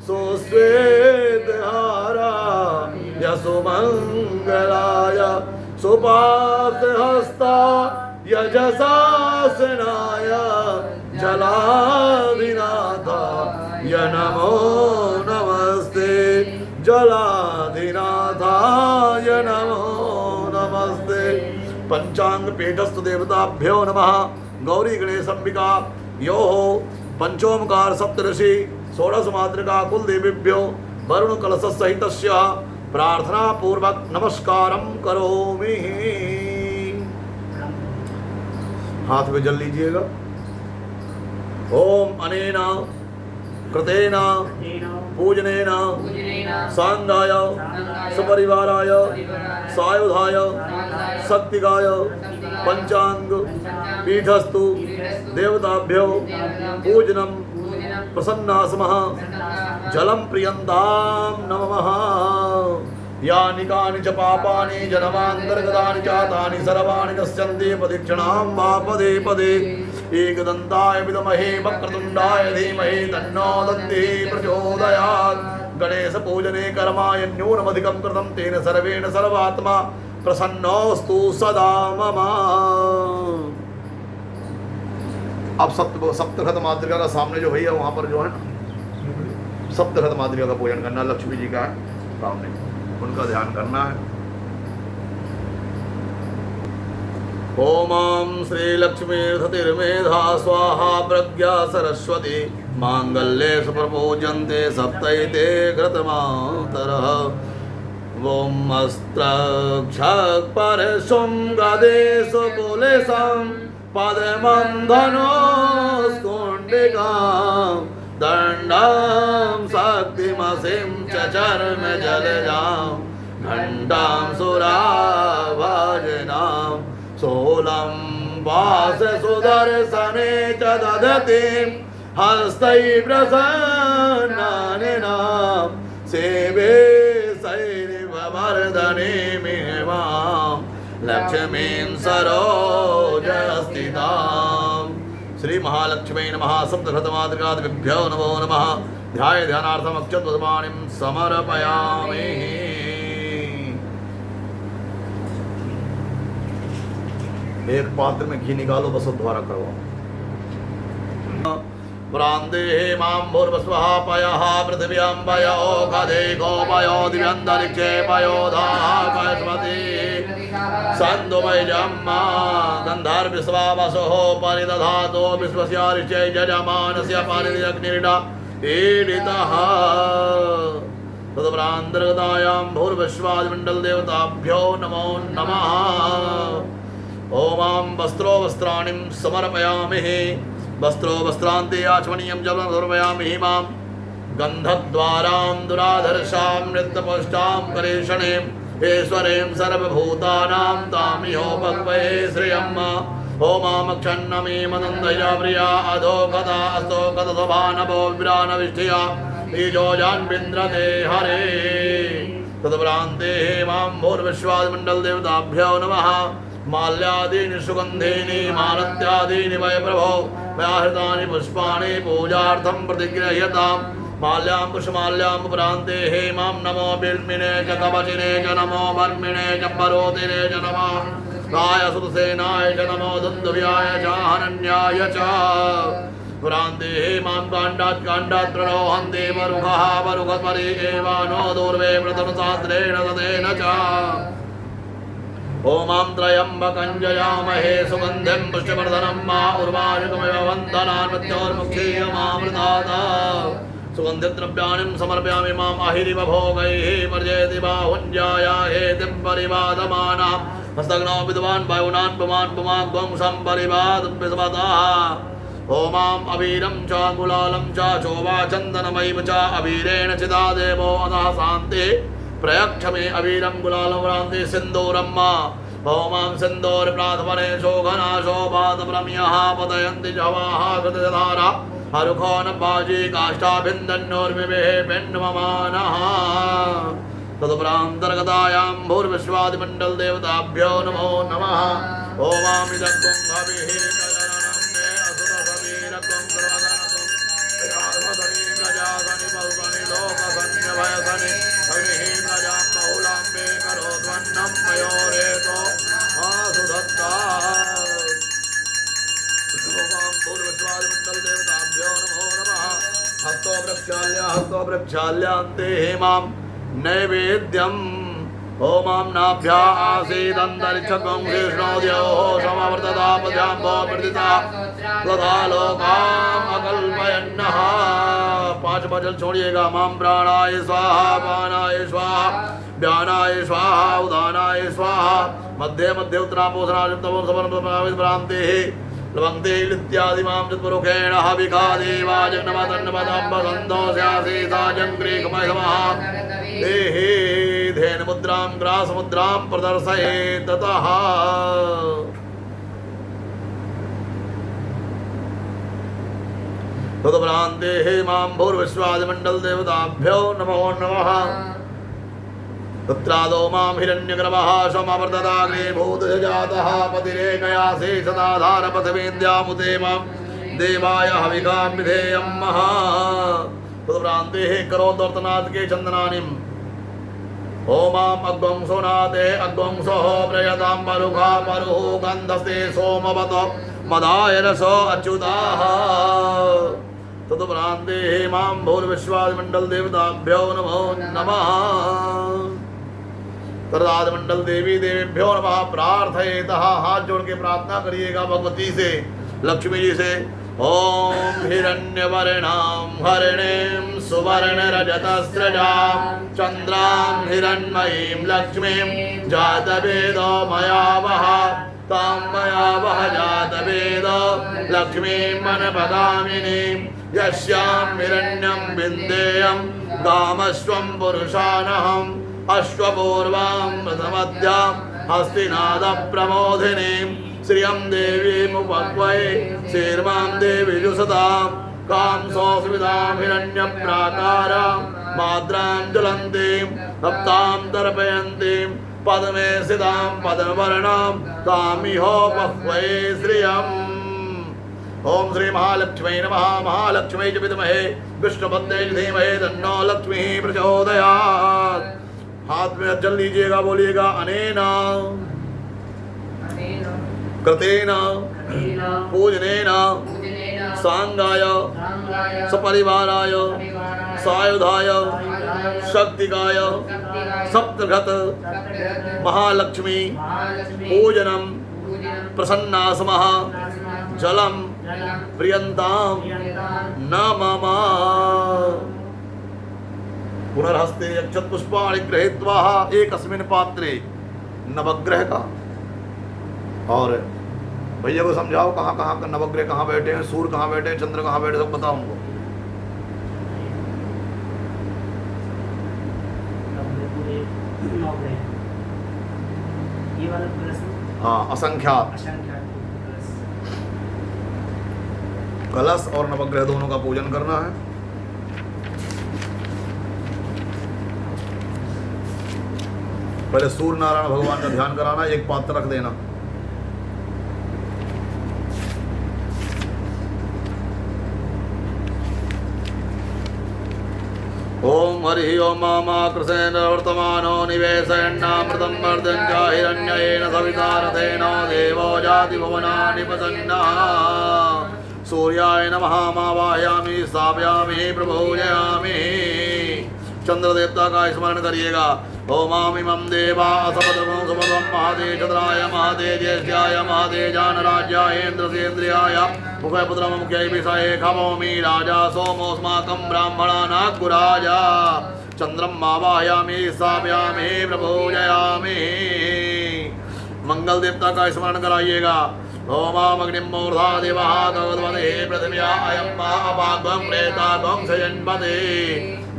सुश्वेतहारा यशुमंगलाय सुपाशहस्ता यजसासनाय जलाधिनाथाय नमो नमस्ते जलाधिनाथाय नमो नमस्ते। पंचांग पीठस्थ देवताभ्यो नमः। गौरी गणेश अंबिका यो पंचोमकार सप्तऋषि षोडश मातृका कुल देवीभ्यो वरुण कलश सहित प्रार्थना पूर्वक नमस्कारम करोमि। हाथ में जल लीजिएगा। ओम अनेना कृतेन पूजनेन सांगाय सपरिवाराय सायुधाय शक्तिकाय पंचांग पीठस्तु देवताभ्यो पूजनम प्रसन्नास्मः जलम प्रियन्तां नमः। यानि कानि च पापानि जन्मान्तर्गतानि चातानि सर्वाणि नश्यन्ति प्रदक्षिणां वा पदे पदे। एकदन्ताय विद्महे वक्रतुण्डाय धीमहि तन्नो दन्तिः प्रचोदयात्। गणेश पूजने कर्माय न्यूनमधिकं कृतं तेन सर्वेण सर्वात्मा प्रसन्नोऽस्तु सदा मम। अब सप्तघत मातृका का सामने जो भैया वहाँ पर जो है ना सप्तघत मातृका का पूजन करना, लक्ष्मी जी का है सामने, उनका ध्यान करना है। ओम श्री लक्ष्मीर्धतिर्मेधा स्वाहा प्रज्ञा सरस्वती मांगल्ये सुप्रपूज्यन्ते सप्तैते घृतमातरः। ओम अस्त्रक्षक परशुं गदेशु कुलेशं पद्मं धनुष्कुण्डिकां दण्डं शक्तिमसिं च चर्म जलजां घण्टां सुराभाजनां शूलं वाससुदर्शने च दधतीं हस्तैः प्रसन्नानिनां सेवे शैरिवमर्दने मिमां लक्ष्मीं सरोजस्थितां। श्री महालक्ष्मी नमः। सप्तघतमातृकादिभ्यो नमो नमः। ध्याय ध्यानार्थम अक्षतवदमानिं समर्पयामि। एक पात्र में घी निकालो, बस द्वारा करवाओ। प्रांदे मां भूर्भुवः पयः पृथिव्यां पयो खदे गोपयो दिव्यन्तरिक्षे पयो धाकस्मति सन्दुमयजम्मा गन्धर्विश्वावसुः परिदधातो विश्वस्यारिष्टे यजमानस्य पानिरग्निरिडा ईडितः तदप्रान्तर्गतायां भूर्विश्वादिमण्डलदेवताभ्यो नमो नमः। ओमां वस्त्रो वस्त्राणिं समर्पयामि। वस्त्रो वस्त्रान्ते आचमनीयं जलं समर्पयामि। मां गन्धद्वारां दुराधर्षां नृत्यपुष्टां करेशणे ईश्वरीं सर्वभूतानां तामिहो भगवये श्रियम् ओमामक्षन्नमी मदन्दया प्रिया अधो कदा अस्तो कदसभानभो विरानविष्ठिया ईजोजान्विन्द्रते हरे तद्भ्रान्ते मां भूर्विश्वादिमण्डलदेवताभ्यो नमः माल्यादीनि सुगन्धीनि मालत्यादीनि वै प्रभो मया हृतानि पुष्पाणि पूजार्थं प्रतिगृह्यतां माल्यां पुष्पमाल्यां प्रान्ते हे मां नमो बिल्मिने च कवचिने च नमो बर्मिणे च परोतिने च नमः गाय सुतसेनाय च नमो दुन्दुभ्याय च हनन्याय च प्रान्ते हे मां काण्डात् प्रणोहन्ति मरुखः मरुखपरि एवानो दूर्वे व्रतनुशास्त्रेण तदेन च ओमां त्र्यम्बकं जयामहे सुगन्धिं पुष्टिवर्धनं मा उर्वारुकमिव वन्दनान् मृत्योर्मुक्षीयमामृतात् सुगन्धिद्रव्याणि समर्पयामि माम् अहिरिव भोगैः वर्जयति बाहुञ्जाया हेतिं परिवादमाना हस्तग्नौ विद्वान् वायुनान् पुमान् पुमाग्वं सम्परिवादपिसवतः ओमाम् अबीरं च गुलालं च चोवाचन्दनमैव च अबीरेण चिदा देवो अतः शान्ति प्रयक्षमे अबीरं गुलालं भ्रान्ति सिन्दूरं मा ओमां सिन्दूरप्राथमने शोभनाशोभातप्रम्यः पतयन्ति जवाः कृतधारा हरुखोनबाजी काष्ठाभिन्दन्योर्विवेः पिण्डममानः तदुपरान्तर्गतायां भूर्विश्वादिमण्डलदेवताभ्यो नमो नमः ओमामिदग्गुं भविः प्रजननं मे असुरसवीरत्वं सर्वधनत्वं प्रजाधनि प्रजाधनि बहुधनि लोकसंज्ञभयधनि अग्निः प्रजां बहुलां मे करोत्वन्नं मयोरेतो आसुदत्ता भूर्विश्वादिमण्डलदेवताभ्यो नमो नमः हस्तो प्रक्षाल्यांते हेमां नैवेद्यम् ओमां नाभ्या आसीदन्तरिक्षगं कृष्णोदयोः समवर्ततापद्याम्भो प्रदिता तथा लोकाम् अकल्पयन्नः 5 जल छोड़िएगा मां प्राणाय स्वाहा पानाय स्वाहा व्यानाय स्वाहा उदानाय स्वाहा मध्ये मध्ये उत्तरापोषणायुक्तमं समर्पयामि लवंगते इत्यादि मां चतुर्मुखेण हविकादेवाजन्मतन्नपदम्बसन्तो स्यासि साजङ्ग्रीकमय नमः देहे धेन मुद्रां ग्रास मुद्रां प्रदर्शये ततः तदुपरान्ते हे मां भूर्विश्वादिमण्डलदेवताभ्यो नमो नमः तत्रादो मां हिरण्यगर्भः समवर्तताग्ने भूतजातः पतिरेकया शेषदाधारपथमेन्द्यामुते मां देवाय हविकां विधेयं महा तदुपरान्ते हे करोदर्तनाथ के चन्दनानिम् ओमां अग्वं सोनाते अग्वं सोः प्रयतां परुखा परुः गन्धस्ते सोमवत मदाय रसो अच्युताः तदुपरान्ते हे मां भूर्विश्वादिमण्डलदेवताभ्यो नमो नमः तदादिमंडल देवी देवीभ्यो नमः प्रार्थयेतः हाथ जोड़ के प्रार्थना करिएगा भगवती से लक्ष्मी जी से ओम हिरण्यवर्णां हरिणीं सुवर्णरजतस्रजां चन्द्रां हिरण्मयीं लक्ष्मीं जातवेदो मया वह तां मया वह जातवेदो लक्ष्मीं मनपगामिनीं यस्यां हिरण्यं विन्देयं गामस्वं पुरुषानहम् अश्वपूर्वां प्रथमद्यां हस्तिनादप्रमोदिनीं श्रियं देवीमुपक्वये शीर्मां देवी जुषतां कां संस्मितां हिरण्यप्राकारां माद्रां ज्वलन्तीं सप्तां तर्पयन्तीं पद्मे स्थितां पद्मवर्णां तामिहोपक्वये श्रियम् ओम श्री महालक्ष्मी नमः महालक्ष्मी च विद्महे विष्णुपत्नी च धीमहि तन्नो लक्ष्मी प्रचोदयात् हाथ में जल लीजिएगा बोलिएगा अनेना कृतेन पूजनेन सांगाय सपरिवाराय सायुधाय शक्तिकाय सप्तघत महालक्ष्मी पूजनम प्रसन्ना समः जलम प्रियंताम न मम पुनर्हस्ते यक्षत पुष्पाणि गृहीत्वा एकस्मिन् पात्रे नवग्रह का। और भैया को समझाओ कहाँ कहाँ का नवग्रह कहाँ बैठे हैं, सूर्य कहाँ बैठे हैं, चंद्र कहाँ बैठे, सब बताओ उनको। हाँ, असंख्यात असंख्यात कलश और नवग्रह दोनों का पूजन करना है। पहले सूर्य नारायण भगवान का ध्यान कराना, एक पात्र रख देना। ओम हरि ओम मामाकृसेन वर्तमानो निवेशयन्नामृतं वर्धन् च हिरण्येन सविता रथेन देवो जाति भुवनानि प्रसन्नः। सूर्याय नमः मावायामि स्थापयामि प्रपूजयामि। चंद्र देवता का स्मरण करिएगा। ओमामिमं देवा असपद्रवं सुभद्रं महातेजद्राय महातेजेष्ट्याय महातेजानराज्याय इन्द्रसेन्द्रियाय मुखपुत्रं मुख्यै विषये खमोमि राजा सोमोऽस्माकं ब्राह्मणानाग्गुराजा। चंद्रं मावायामि स्थापयामि प्रपूजयामि। मंगल देवता का स्मरण कराइएगा। ओमामग्निं मूर्धा देवः गौतमते पृथिव्या अयं महाभागं प्रेतागं शयन्पते।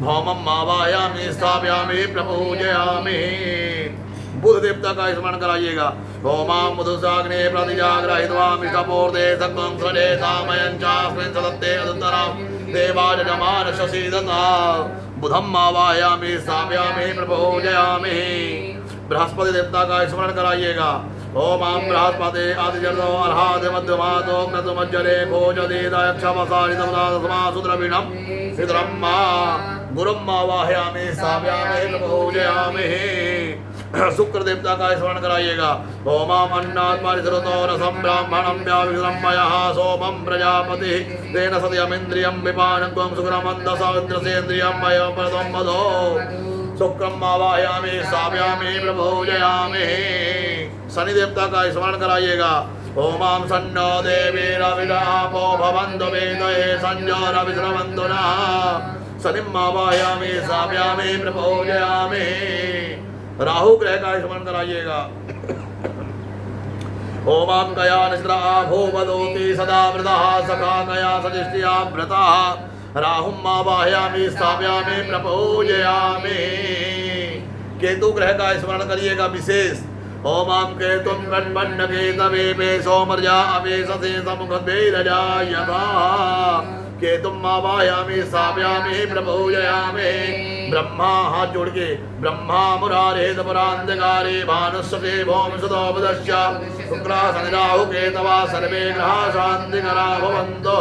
भौमं मावायामि स्थापयामि प्रपूजयामि। बुध देवता का स्मरण कराइएगा। ओमां मधुसाग्ने प्रतिजाग्रहित्वा मिष्टपूर्ते सक्वं स्वरे सामयं चास्मिन् सदत्ते अदुत्तरं देवाजमान शशीदता। बुधं मावायामि स्थापयामि प्रपूजयामि। बृहस्पति देवता का स्मरण कराइएगा। ओमां बृहस्पते आदिजर्दो अर्हादि मध्यमातो क्रतुमज्जरे भोजदेदायक्षमसारितमदासमासुद्रविणं सिद्रम्मा गुरुं मावाहयामि स्थापयामि प्रपूजयामि। शुक्र देवता का स्मरण कराइएगा। ओमां अन्नात् परिसृतो रसं ब्राह्मणं व्याविक्रमयः सोमं प्रजापतिः तेन सत्यमिन्द्रियं विपानकं सुक्रमन्दसविन्द्रसेन्द्रियं वयं परतं मधो। शुक्रं मावाहयामि स्थापयामि प्रपूजयामि। शनि देवता का स्मरण कराइएगा। ओमां सन्नो देवीरविरापो भवन्तु वेदये संजोरविश्रवन्तु नः। शनिं मावाहयामि स्थापयामि प्रपूजयामि। राहु ग्रह का स्मरण कराइएगा। ओमां कया निद्रा भूवदोति सदा वृतः सखा कया सदिष्ट्या व्रतः। राहुं मावाहयामि स्थापयामि प्रपूजयामि। केतु ग्रह का स्मरण करिएगा विशेष। ओमां केतुं गण्वन्न केतवे मे सोमर्या अवेशसे समुखद्वैरजा यथा। केतुं मावाहयामि स्थापयामि प्रपूजयामि। ब्रह्मा हाथ जोड़ के ब्रह्मा मुरारे पुरांधकारे भानुष्यते भौमसुतो बुधश्च शुक्ला शनि राहु केतवा सर्वे ग्रहा शान्तिकरा भवन्तु।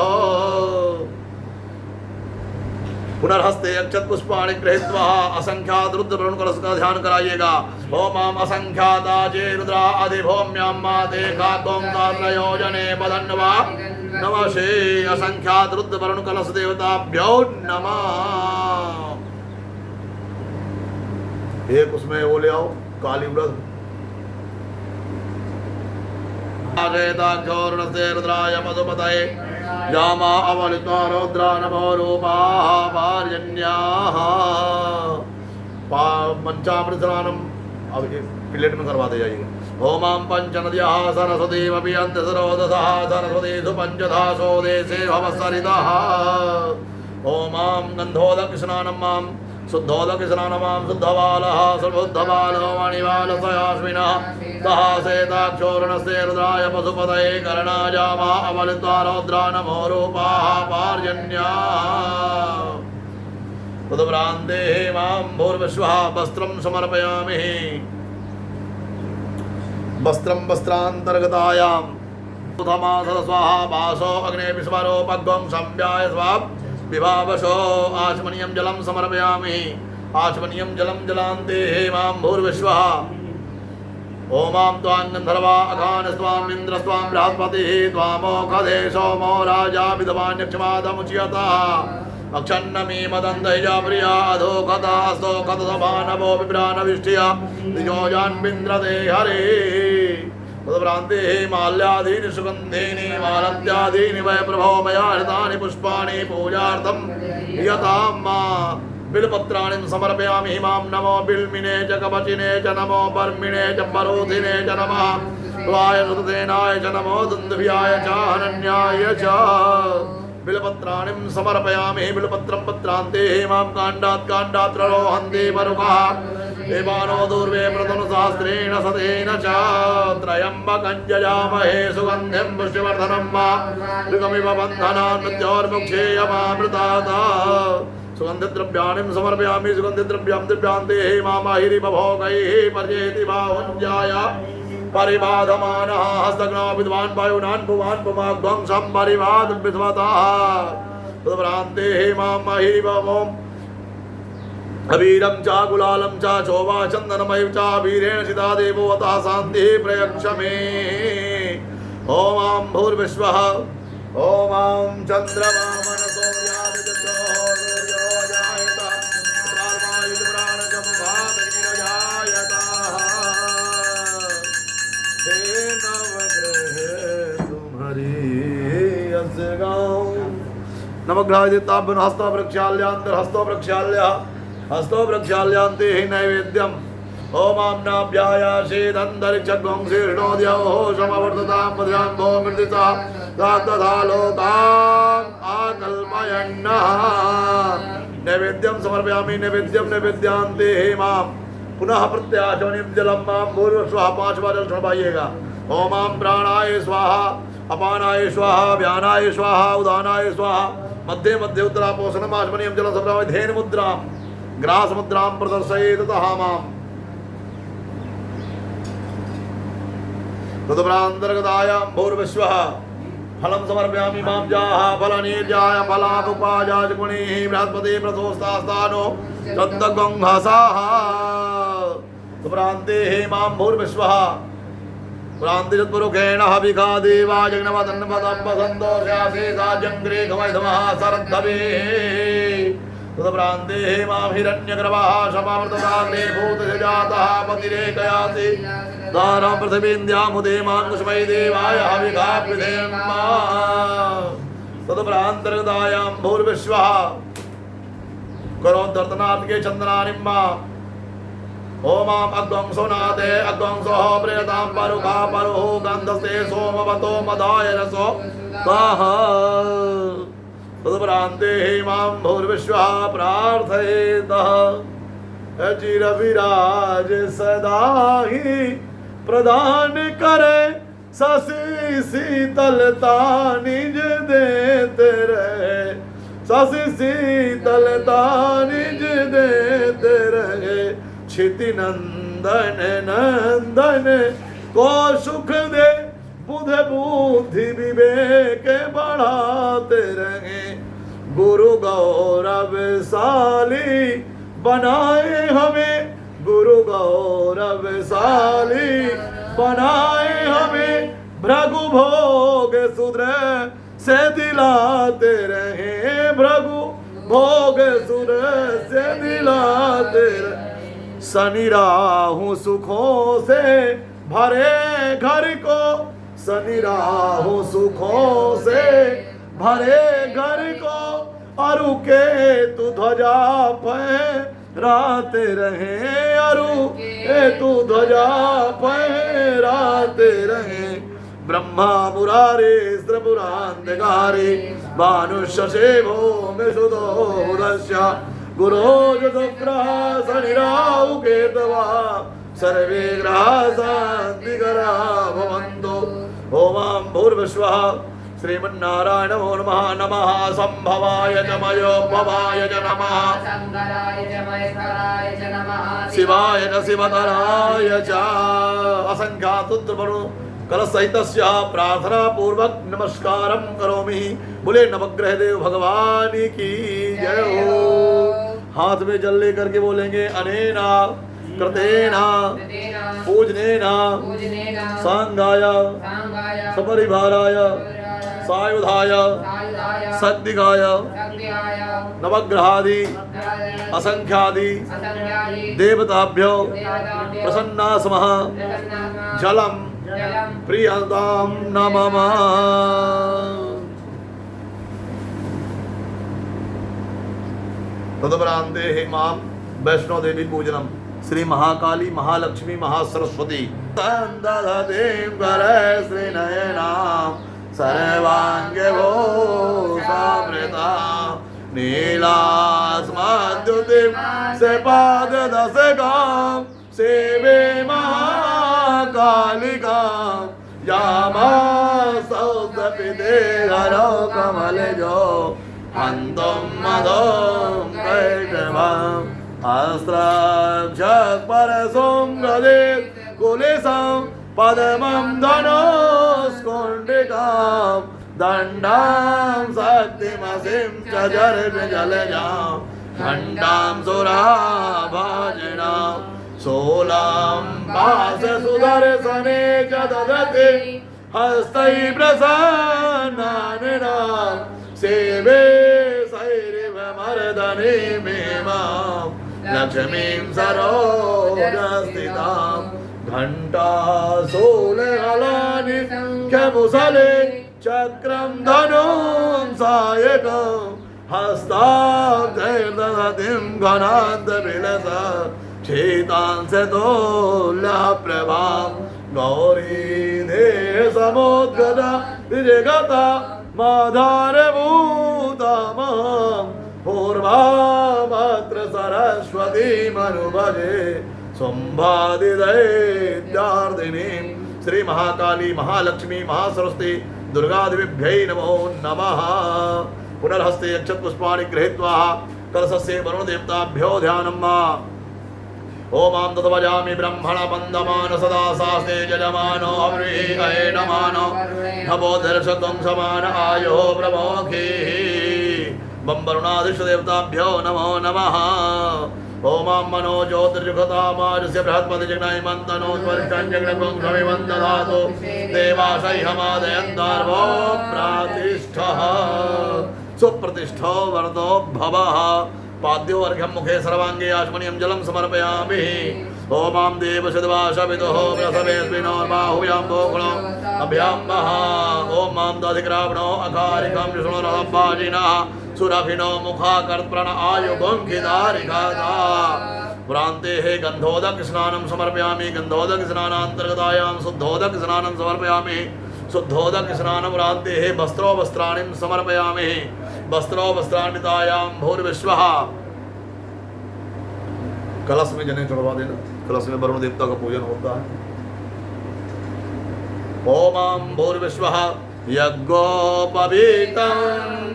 पुनर्हस्ते अक्षत पुष्पाणि गृहीत्वा असंख्यात रुद्र वरुण कलश का ध्यान कराइएगा। ओमां असंख्याता चे रुद्रा अधिभौम्यां माते खात्वं तात्रयोजने पदन्वा नमस्ते। असंख्यात रुद्र वरुण कलश देवताभ्यो नमः। एक उसमें वो ले आओ काली व्रत। रुद्राय मधुपतये यामा अवलितो रौद्रा नभो रूपाः पार्जन्याः। पंचामृत स्नानम अब प्लेट में करवाते जाइएगा। ओमां पंचनद्याः सरस्वतीमपि अन्त्यसरोदसः सरस्वती सुपञ्चधा सोदेशे भवसरितः। ओमां गन्धोदक स्नानं मां शुद्धोदक स्नानमां शुद्धबालः सुबुद्धबालो मणिबालसयास्मिनः तः सेताक्षोरणस्य रुद्राय पशुपतये कर्णाजामा अवलित्वा रौद्रा नमो रूपाः पार्जन्याः। उद्भ्रान्ते मां भूर्विश्वः वस्त्रं समर्पयामि। वस्त्रं वस्त्रान्तर्गतायां स्वाहा वासो अग्ने विस्मरो पग्वं संव्याय स्वाप विभावशो आचमनीयं जलं समर्पयामि। आचमनीयं जलं जलान्ते मां भूर्विश्वः। ओमां त्वां गन्धर्वा अघानस्त्वाम् इन्द्रस्त्वां बृहस्पतिः त्वामोखधे सोमो राजा विद्वान्यक्षमादमुच्यतः। अक्षन्नमी मदन्तैजा प्रिया अधोकथा स्तोकथसभानवो विभ्रानविष्ठिया द्विजोजान्विन्द्रते हरे। उद्भ्रान्ते माल्यादीनि सुगन्धीनि मालत्यादीनि वै प्रभो मया हृतानि पुष्पाणि पूजार्थं यतां मा। बिल्पत्राणि समर्पयामि मां नमो बिल्मिने च कवचिने च नमो बर्मिणे च परोधिने च नमः त्वाय सुतसेनाय च नमो दुन्दुभ्याय च हनन्याय च। बिल्पत्राणि समर्पयामि बिल्पत्रं पत्रान्ते मां काण्डात् काण्डात् रोहन्ति परुकः देवानो दूर्वे प्रतनु शास्त्रेण सतेन च त्रयम्बकं यजामहे सुगन्धिं पुष्टिवर्धनं वा ऋगमिव बन्धनान् मृत्योर्मुक्षेयमामृतात् सुगन्धिद्रव्याणि समर्पयामि सुगन्धिद्रव्यं दिव्यान्ते मामाहिरि भोगैः पर्येति बाहुञ्जाय परिबाधमानः हस्तग्नो विद्वान् वायुनान् भुवान् पुमाग्ध्वं सम्परिबाध विद्वतः तद्भ्रान्ते मामाहिरि भवोम् अवीरं च गुलालं च चोवा चन्दनमयं च वीरेण चिता देवोऽतः शान्तिः प्रयक्षमे ॐ भूर्विश्वः ॐ चन्द्रमा मनसो नवग्रहादिताभ्यं हस्तो प्रक्षाल्यांतर हस्तो प्रक्षाल्य हस्तो प्रक्षाल्यांते हि नैवेद्यम् ओम आम्नाभ्यायाशेदन्तरिक्षगं शीर्षोद्यो समवर्ततां पद्यां भो मृदिता तथा लोकाम् आकल्पयन्नः नैवेद्यं समर्पयामि नैवेद्यं नैवेद्यांते हे मां पुनः प्रत्याचमनीं जलं मां भूर्भुवः 5 बार जल चढ़ाइएगा। ओम आम प्राणाय स्वाहा अपानाय स्वाहा व्यानाय स्वाहा उदानाय स्वाहा मध्ये मध्ये उत्तरापोषणम् आचमनीयं जलं समर्पयामि धेनु मुद्रां ग्रास मुद्रां प्रदर्शयेत् ततः मां तदुपरान्तर्गतायां भूर्विश्वः फलं समर्पयामि मां जाः फलनीर्जाय फलामुपाजाय गुणैः बृहस्पति प्रसोस्तास्तानो चन्दगंहसाः तदुपरान्ते हे मां भूर्विश्वः पुरान्तिरुखेण हविका देवा जग्नवदन्नपदम्बसन्तोषासे साजङ्ग्रे घमैधमः सरद्धवे तदुपरान्ते हे मां हिरण्यगर्भः शमामृतसाग्रे भूतजातः पतिरेकयासि दानं पृथिवीन्द्यामुदे माङ्कुशमयि देवाय हविका विधेयन्मा तदुपरान्तर्गतायां भूर्विश्वः करोद्धर्तनार्थे चन्दनानिम्मा ओम अग्वंसो नादे अग्वंसो प्रियतां परुखा परुः गन्धस्ते सोमवतो मदाय रसो ताः तदुपरान्ते हे मां भूर्विश्वः प्रार्थयेतः चिरविराज सदा ही प्रदान करे शशि शीतलता निज देते रहे शशि शीतलता निज देते रहे क्षिति नंदन नंदन को सुख दे बुध बुद्धि विवेक बढ़ाते रहे गुरु गौरवशाली बनाए हमें गुरु गौरवशाली बनाए हमें भृगु भोग सुधर से दिलाते रहे भृगु भोग सुधर से दिलाते रहे शनि राहु सुखों से भरे घर को शनि राहु सुखों से भरे घर को अरु के तु ध्वजा फहराते रहे अरु के तु ध्वजा फहराते रहे ब्रह्मा मुरारे स्त्रपुरांतकारे भानुष्यसे भूमि सुदो उदस्य गुरो जुग्रह शनि राहु केतवा सर्वे ग्रहा शान्तिकरा भवन्तु ओम भूर्विश्वः श्रीमन्नारायण नमः नमः संभवाय च मयोपवाय च नमः शिवाय च शिवतराय च असंख्यातुत्रवरु कलसहितस्य प्रार्थना पूर्वक नमस्कारं करोमि। बोले नवग्रह देव भगवान की जय हो। हाथ में जल लेकर के बोलेंगे अनेना कृतेना पूजनेना सांगाय सपरिवाराय सायुधाय सद्दिगाय नवग्रहादि असंख्यादि देवताभ्यो प्रसन्ना स्मः जलम प्रियतां नमः। तदुपरान्ते हे मां वैष्णो देवी पूजनम श्री महाकाली महालक्ष्मी महासरस्वती तन्दधतीं करे श्रीनयनां सर्वाङ्गे भो समृता नीलास्मद्युतिं से पाददशकां सेवे महाकालिका यामासौदपिते हरो कमलजो हन्तुं मदों कैटवम् अस्त्रक्षक परसों गदेत कुलेसं पदमं धनुष्कुण्डिकां दण्डां शक्तिमसिं च जलजां खण्डां सुराभाजिनां शूलां पाशसुदर्शने च ददति हस्तैः प्रसन्नानिनां सेवे सैरिव मर्दनीमिमां लक्ष्मीं सरोजस्थितां घण्टाशूलहलानि शङ्खमुसले चक्रं धनुं सायकं हस्ताब्जैर्दधतिं घनान्तविलसा शीतांशतोल्यप्रभां गौरी देहसमुद्गता विजगता माधारभूतामहं पूर्वामत्र सरस्वतीमनुभजे संभादिदैत्यार्दिनीं श्री महाकाली महालक्ष्मी महासरस्वती दुर्गादेव्यै नमो नमः। पुनर्हस्ते अक्षतपुष्पाणि गृहीत्वा कलशस्य वरुणदेवताभ्यो ध्यानम् ओमां तद्वजामि ब्रह्मण वन्दमान सदा शास्ते यजमानो अव्रीहेणमानो नवोदर्शकं समान आयो प्रमोखीः बं वरुणादिष्टदेवताभ्यो नमो नमः। ओमां मनो ज्योतिर्युगतामाजस्य बृहत्पतिजगनैमन्तनो त्वरिष्ठञ्जगणकं समिवन्दधातु देवाशैहमादयन्तार्भो प्रातिष्ठः सुप्रतिष्ठो वरदो भवः। पाद्यो अर्घ्यं मुखे सर्वाङ्गे आचमनीयं जलं समर्पयामि। ओमां देवशतवाशविदुः प्रसवेऽस्मिन्नोर्बाहुयां भोगणो अभ्यां महा। ॐ मां दधिग्रावणो अकारिकं विष्णुरहब्बाजिनः सुरभिनो मुखाकर्त्प्रण आयुगुङ्खिदारिकादा पुरान्ते हे गन्धोदक स्नानं समर्पयामि। गन्धोदक स्नानान्तर्गतायां शुद्धोदक स्नानं समर्पयामि। शुद्धोदक स्नानं पुरान्ते हे वस्त्रो वस्त्राणि समर्पयामि। वस्त्रो वस्त्रान्वितायां भूर्विश्वः। कलश में जने चढ़वा देना। कलश में वरुण देवता का पूजन होता है। ओमां भूर्विश्वः यज्ञोपवीतं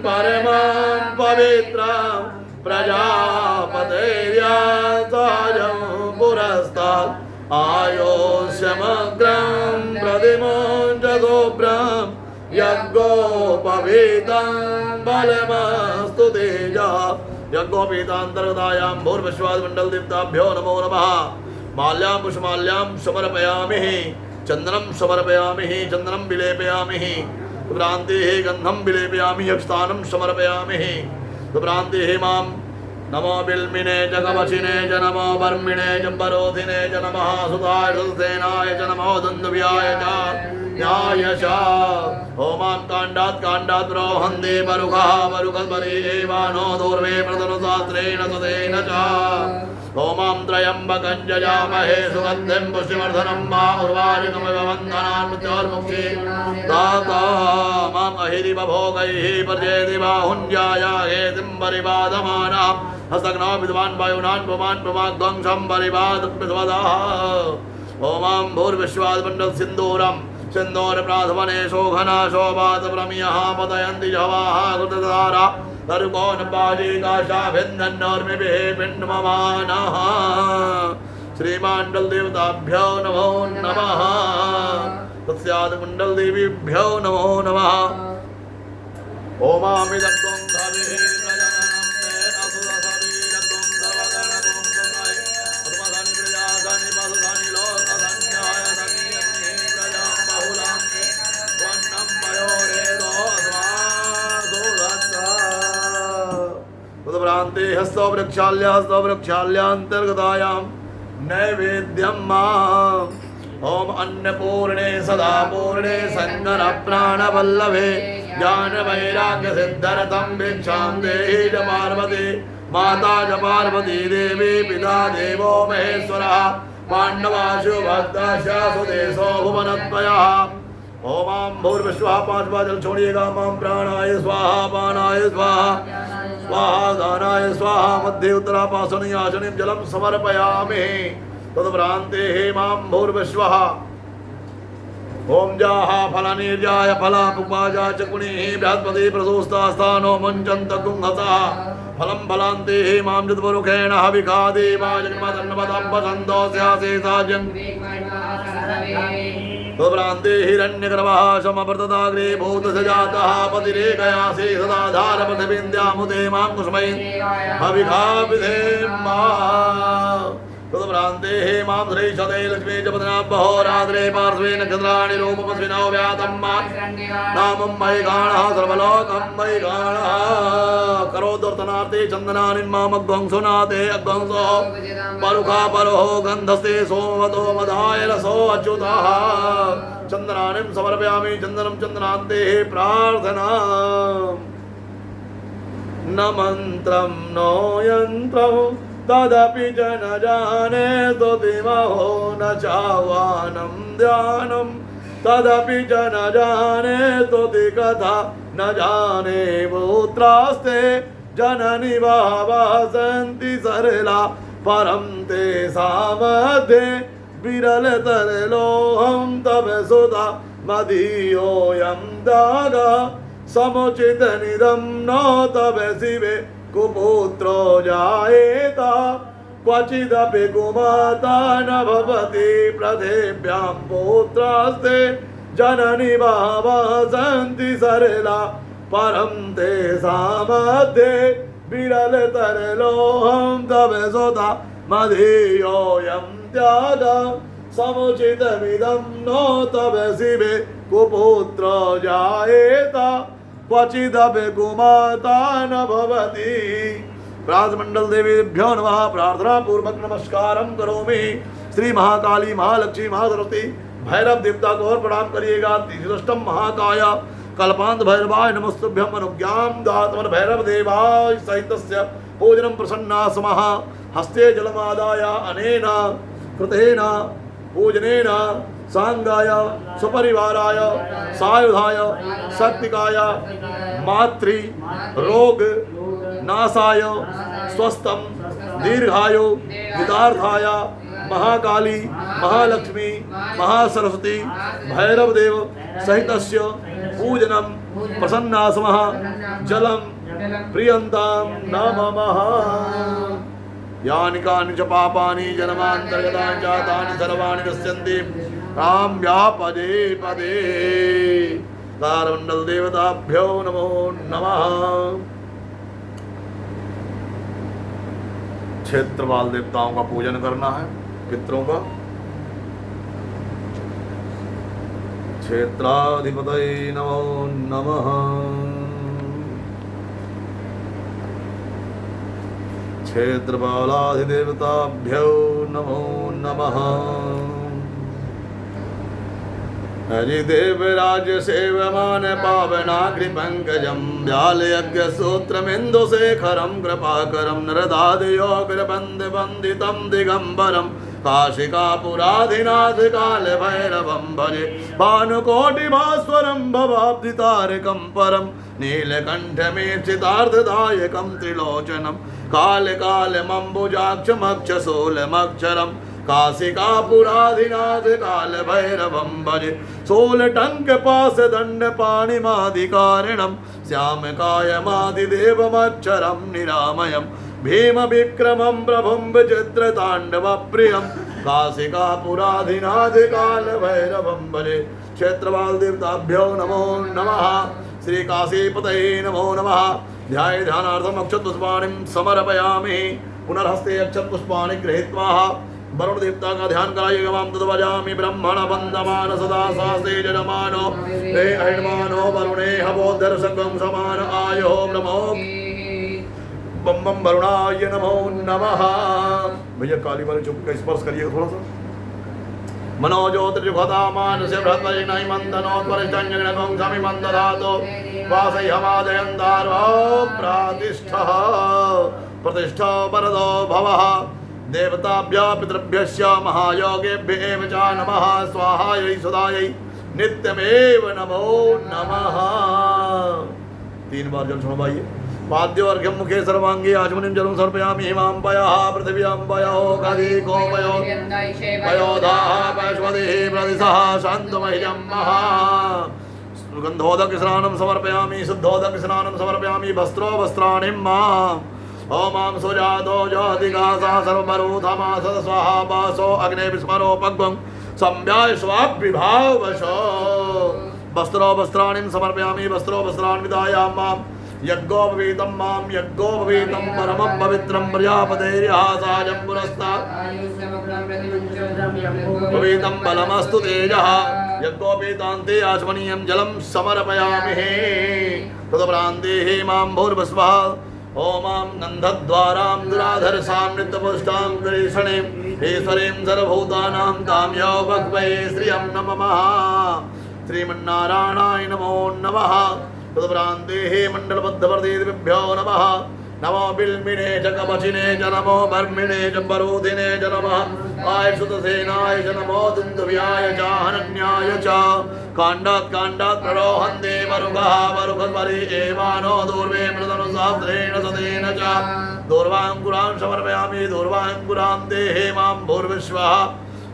परमं पवित्रं प्रजापतेर्यासायं पुरस्तात् आयोष्यमग्रं प्रतिमों च शुभ्रं यज्ञोपवीतं बलमस्तु तेजा। यज्ञोपवीतान्तर्गतायां भूर्विश्वादिमण्डलदेवताभ्यो नमो नमः। माल्यां पुष्पमाल्यां समर्पयामि। चंदनं समर्पयामि। चंदनं विलेपयामि। प्रान्ते गन्धं विलेपयामि। यक्षस्थानं समर्पयामि। प्रान्ते मां नमो बिल्मिने च कवचिने च नमो बर्मिणे च परोधिने च नमः सुताय सुसेनाय च नमो दुन्दुभ्याय च न्यायश। ओमां काण्डात् रोहन्ते बरुखः बरुखस्परि एवानो दूर्वे प्रतनुशास्त्रेण सुतेन च। ओमां त्र्यम्बकं यजामहे सुगन्धिं पुष्टिवर्धनं मा उर्वारुकमिव वन्दनान् मृत्योर्मुक्ति दाता। मां अहिरिव भोगैः पर्येति बाहुञ्जाया हेतिं परिबाधमानः हस्तघ्नो विद्वान् वायुनान् पुमान् पुमाग्ं शं परिबाधप्रसवदः। ओमां भूर्विश्वादिमण्डल सिन्दूरं सिन्दूरप्राधमने शोभना शोभात प्रमियः पतयन्ति जवाः कृतधारा तरुकोन बाजिकाशाभिन्दन्नोर्मिभिः पिण्डममानः। श्रीमण्डल देवताभ्यो नमो नमः। तस्यादिमण्डल देवीभ्यो नमो नमः। ओमामिदं त्वं धविः प्रजननं ते असुरसवीरत्वं सर्वगणगुं सुताय पद्मधनि प्रजाधनि पशुधनि लोकधन्याय धन्यन्ये प्रजां बहुलां ते त्वन्नं पयोरेदो स्वासुधत्ता। तद्भ्रान्ते हस्तो वृक्षाल्यान्तर्गतायां नैवेद्यं माम्। ओम अन्नपूर्णे सदा पूर्णे संगर प्राणवल्लभे ज्ञानवैराग्य सिद्धरतं भिक्षां देहि च पार्वती माता च पार्वती देवी पिता देवो महेश्वरः पाण्डवाशु भक्ताश्च सुदेशो भुवनत्रयः। ओमां भूर्विश्वः 5 बार जल छोड़िएगा। मां प्राणाय स्वाहा पानाय स्वाहा स्वाहा दानाय स्वाहा। मध्य उत्तरापासनि आसनिं जलं समर्पयामि। तद्भ्रान्ते हेमां भूर्विश्वः ओम जाः फलनिर्जाय फलापुपाजा चकुनिः बृहस्पति प्रसूस्तास्थानो मुञ्चन्त कुंहसः फलं फलान्ते हेमां जद्वरुखेण हविखादेवाजन्मतन्नपदम्बसन्तो स्यासेसाजन् तद्भ्रान्ते हिरण्यगर्भः समवर्तताग्रे भूतसजातः पतिरेकयासे सदाधारपथविन्द्यामुदे मां कुस्मै हविखाविधेम्मा तद्भ्रान्ते हेमां श्रीशते लक्ष्मी जपदनाभ्यो रात्रे पार्श्वे नक्षत्राणि रूपमस्विनो व्यातं नामं मयि गाणः सर्वलोकं मयि गाणः करोदर्तनार्थे चन्दनानि मामध्वंसुनाथे अध्वंसो परुखा परोः गन्धस्ते सोमवतो मदाय रसो अच्युतः चन्दनानिं समर्पयामि चन्दनं चन्दनान्ते प्रार्थना न मन्त्रं नो यन्त्रं तदपि च न जाने स्तुतिमहो न चाह्वानं ध्यानं तदपि च न जाने स्तुतिकथा न जाने पुत्रास्ते जननि बहवः सन्ति सरला परं ते सामध्ये विरलतरलोऽहं तव सुधा मदीयोऽयं दागः समुचितनिदं नो तव शिवे कुपुत्रो जायेत क्वचिदपि कुमाता न भवति प्रथेभ्यां पुत्रास्ते जननि बहवः सन्ति सरला परं ते सामध्ये विरलतरलोऽहं तव सुधा मदीयोऽयं त्यागः समुचितमिदं नो तव शिवे कुपुत्रो जायेत क्वचिदपि कुमाता न भवति राजमंडल देवीभ्यो नमः प्रार्थना पूर्वक नमस्कारम करोमि श्री महाकाली महालक्ष्मी महासरस्वती भैरव देवता को और प्रणाम करिएगा तिष्ठम महाकाय कल्पांत भैरवाय नमस्तुभ्यं अनुज्ञां दातमन भैरव देवाय सहितस्य पूजनं प्रसन्ना समः हस्ते जलमादाय अनेन कृतेन पूजनेन सांगाय सुपरिवाराय सायुधाय शक्तिकाय मातृ रोग नाशाय स्वस्थम दीर्घायु हितार्थाय महाकाली महालक्ष्मी महासरस्वती भैरवदेव सहितस्य पूजनं प्रसन्नासमः जलं प्रियन्तां नमः यानि कानि च पापानि जन्मान्तर्गतानि च तानि सर्वाणि नश्यन्ति राम्यापदे पदे तारमण्डल देवताभ्यो नमो नमः। क्षेत्रपाल देवताओं का पूजन करना है, पितरों का। क्षेत्राधिपतये नमो नमः। क्षेत्रपालाधिदेवताभ्यो नमो नमः। हरिदेवराज सेवमान पावनाग्रिपङ्कजं व्यालयज्ञसूत्रमिन्दुशेखरं कृपाकरं नरदादियोगिरबन्धवन्दितं दिगम्बरं काशिकापुराधिनाथ कालभैरवं भजे भानुकोटिभास्वरं भवाब्धितारकं परं नीलकण्ठमेर्चितार्थदायकं त्रिलोचनं कालकालमम्बुजाक्षमक्षशूलमक्षरं काशिकापुराधिनाथ कालभैरवं भजे सोलटङ्क पाश दण्ड पाणिमाधिकारिणं श्यामकायमादिदेवमक्षरं निरामयं भीम विक्रमं प्रभुं विचित्रताण्डवप्रियं काशिकापुराधिनाथ कालभैरवं भजे। क्षेत्रपाल देवताभ्यो नमो नमः। श्री काशीपतये नमो नमः। ध्याये ध्यानार्थम् अक्षतपुष्पाणिं समर्पयामि। पुनर्हस्ते अक्षतपुष्पाणि गृहीत्वा वरुण देवता का ध्यान कराइएगा। मां तद्वजामि ब्रह्मण वन्दमान सदा शास्ते जजमानो हे अहिर्मानो वरुणे हवोद्धर्षकं समान आयो ब्रह्मो बम बम वरुणाय नमो नमः। भैया काली वाले चुप का स्पर्श करिए थोड़ा सा। मनोज्योतिर्जुघता मानस्य बृहत्परिणय मन्दनोत्परिष्टञ्जनकं समिमन्दधातो वासयमादयन्तारो प्रातिष्ठः प्रतिष्ठा वरदो भवः। देवताभ्य पितृभ्यश्च महायोगेभ्य एव च नमः। स्वाहायै सुधायै नित्यमेव नमो नमः। 3 बार जल छोड़ो भाई। पाद्योर्घ्यं मुखे सर्वांगे आचमनीं जलं समर्पयामि हिमां पयः पृथिव्यां पयो गदिको पयो पयोधाः वैश्वदेः प्रदिशः शान्तमह्यं महा सुगन्धोदक स्नानं समर्पयामि शुद्धोदक स्नानं समर्पयामि वस्त्रो वस्त्राणिं माम् ओमां सुजातो ज्योतिकासा सर्वमरुथमा स्वाहा वासो अग्ने विस्मरो पग्वं सम्याय स्वाभिभावशो वस्त्रो वस्त्राणिं समर्पयामि वस्त्रो वस्त्राणि विधायां मां यज्ञोपवीतं मां यज्ञोपवीतं परमं पवित्रं प्रजापतेर्यः सायं पुरस्तात् पवित्रं बलमस्तु तेजः यज्ञोपवीतान्ते आचमनीयं जलं समर्पयामि तदुपरान्ते मां भूर्भुवः ओमां नन्दद्वारां दुराधरसां नित्यपुष्टां गरीषणीं ईश्वरीं सर्वभूतानां तां यो भक्वये श्रियं नमः श्रीमन्नारायणाय नमो नमः तदुपरान्ते मण्डलबद्धवर्तीभ्यो नमः नमो बिल्मिने च कवचिने च नमो बर्मिणे च परोधिने च नमः आयुषुतसेनाय च नमो दुन्दुभ्याय च हनन्याय च काण्डात् काण्डात् प्ररोहन्ते मरुगः मरुगपरि एवानो दूर्वे मृदनुसास्त्रेण सदेन च दूर्वाङ्कुरान् समर्पयामि दूर्वाङ्कुरान् ते हेमां भूर्विश्वः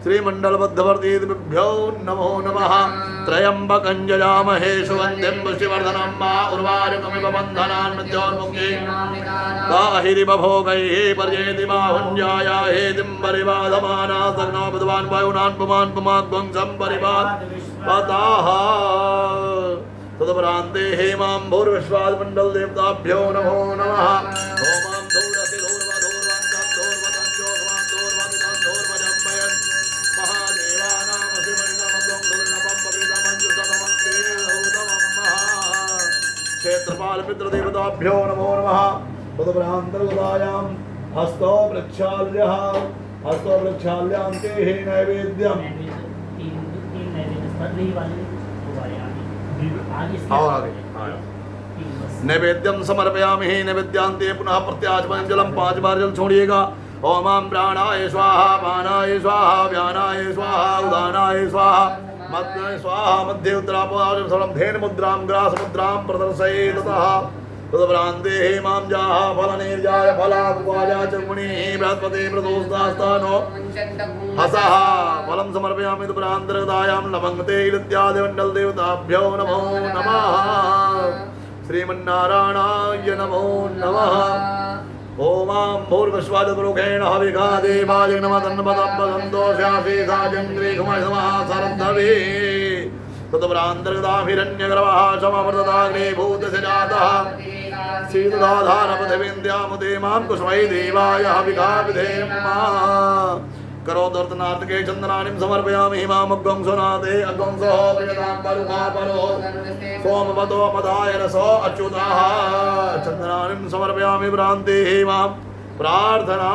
श्रीमण्डलबद्धवर्तीभ्यो नमो नमः त्र्यम्बकं यजामहे सुगन्धिं पुष्टिवर्धनं मा उर्वारुकमिव बन्धनान् मृत्योर्मुक्तिं बाहिरिवभोगैः पर्येति बाहुञ्जाय हेतिं परिबाधमाना सग्नो बुधवान् वायुनान् पुमान् पुमाग्वं सम्परिबाधताः तदुपरान्ते हेमां भूर्विश्वादिमण्डलदेवताभ्यो नमो नमः ओमां धूरसि धूर्वधूर्वन्तं धूर्वतं जोर्वां धूर्वमिदं धूर्वजम्बयन् क्षेत्रपाल पितृदेवताभ्यो नमो नमः तदुपरान्तर्गतायां हस्तो प्रक्षाल्यः हस्तो प्रक्षाल्यांते हे नैवेद्यम् नैवेद्यम समर्पयामि नैवेद्यांते पुनः प्रत्याचमनं जलम 5 बार जल छोड़िएगा ओमां प्राणाय स्वाहा पानाय स्वाहा व्यानाय स्वाहा उदानाय स्वाहा मध्य स्वाहा मध्य उत्तरापादं सर्वं धेन मुद्रां ग्रास मुद्रां प्रदर्शयेत् ततः तदुपरान्ते हेमां जाः फलनिर्जाय फलाकुवाजा चमुनिः बृहस्पति प्रदोषदास्तानो हसः फलं समर्पयामि तदुपरान्तर्गतायां लवङ्गते इत्यादिमण्डलदेवताभ्यो नमो नमः श्रीमन्नारायणाय नमो नमः ओमां भूर्विश्वादिपुरुषेण हविषा देवाय नमः तन्मदब्बसन्तोषासि साजङ्ग्रीघुमः सरद्धवे तदुपरान्तर्गतां हिरण्यगर्भः समवर्तताग्ने भूतस्य जातः शीतलाधारपृथिवीन्द्यामुदे मां कुस्मै देवाय हविषा विधेयं करोदर्तनार्तके चन्दनानिं समर्पयामि हिमामग्गं सुनादे अग्गं सो प्रियतां परुहा परो सोमवतो पदाय रसो अच्युतः चन्दनानिं समर्पयामि प्रान्ते हेमां प्रार्थना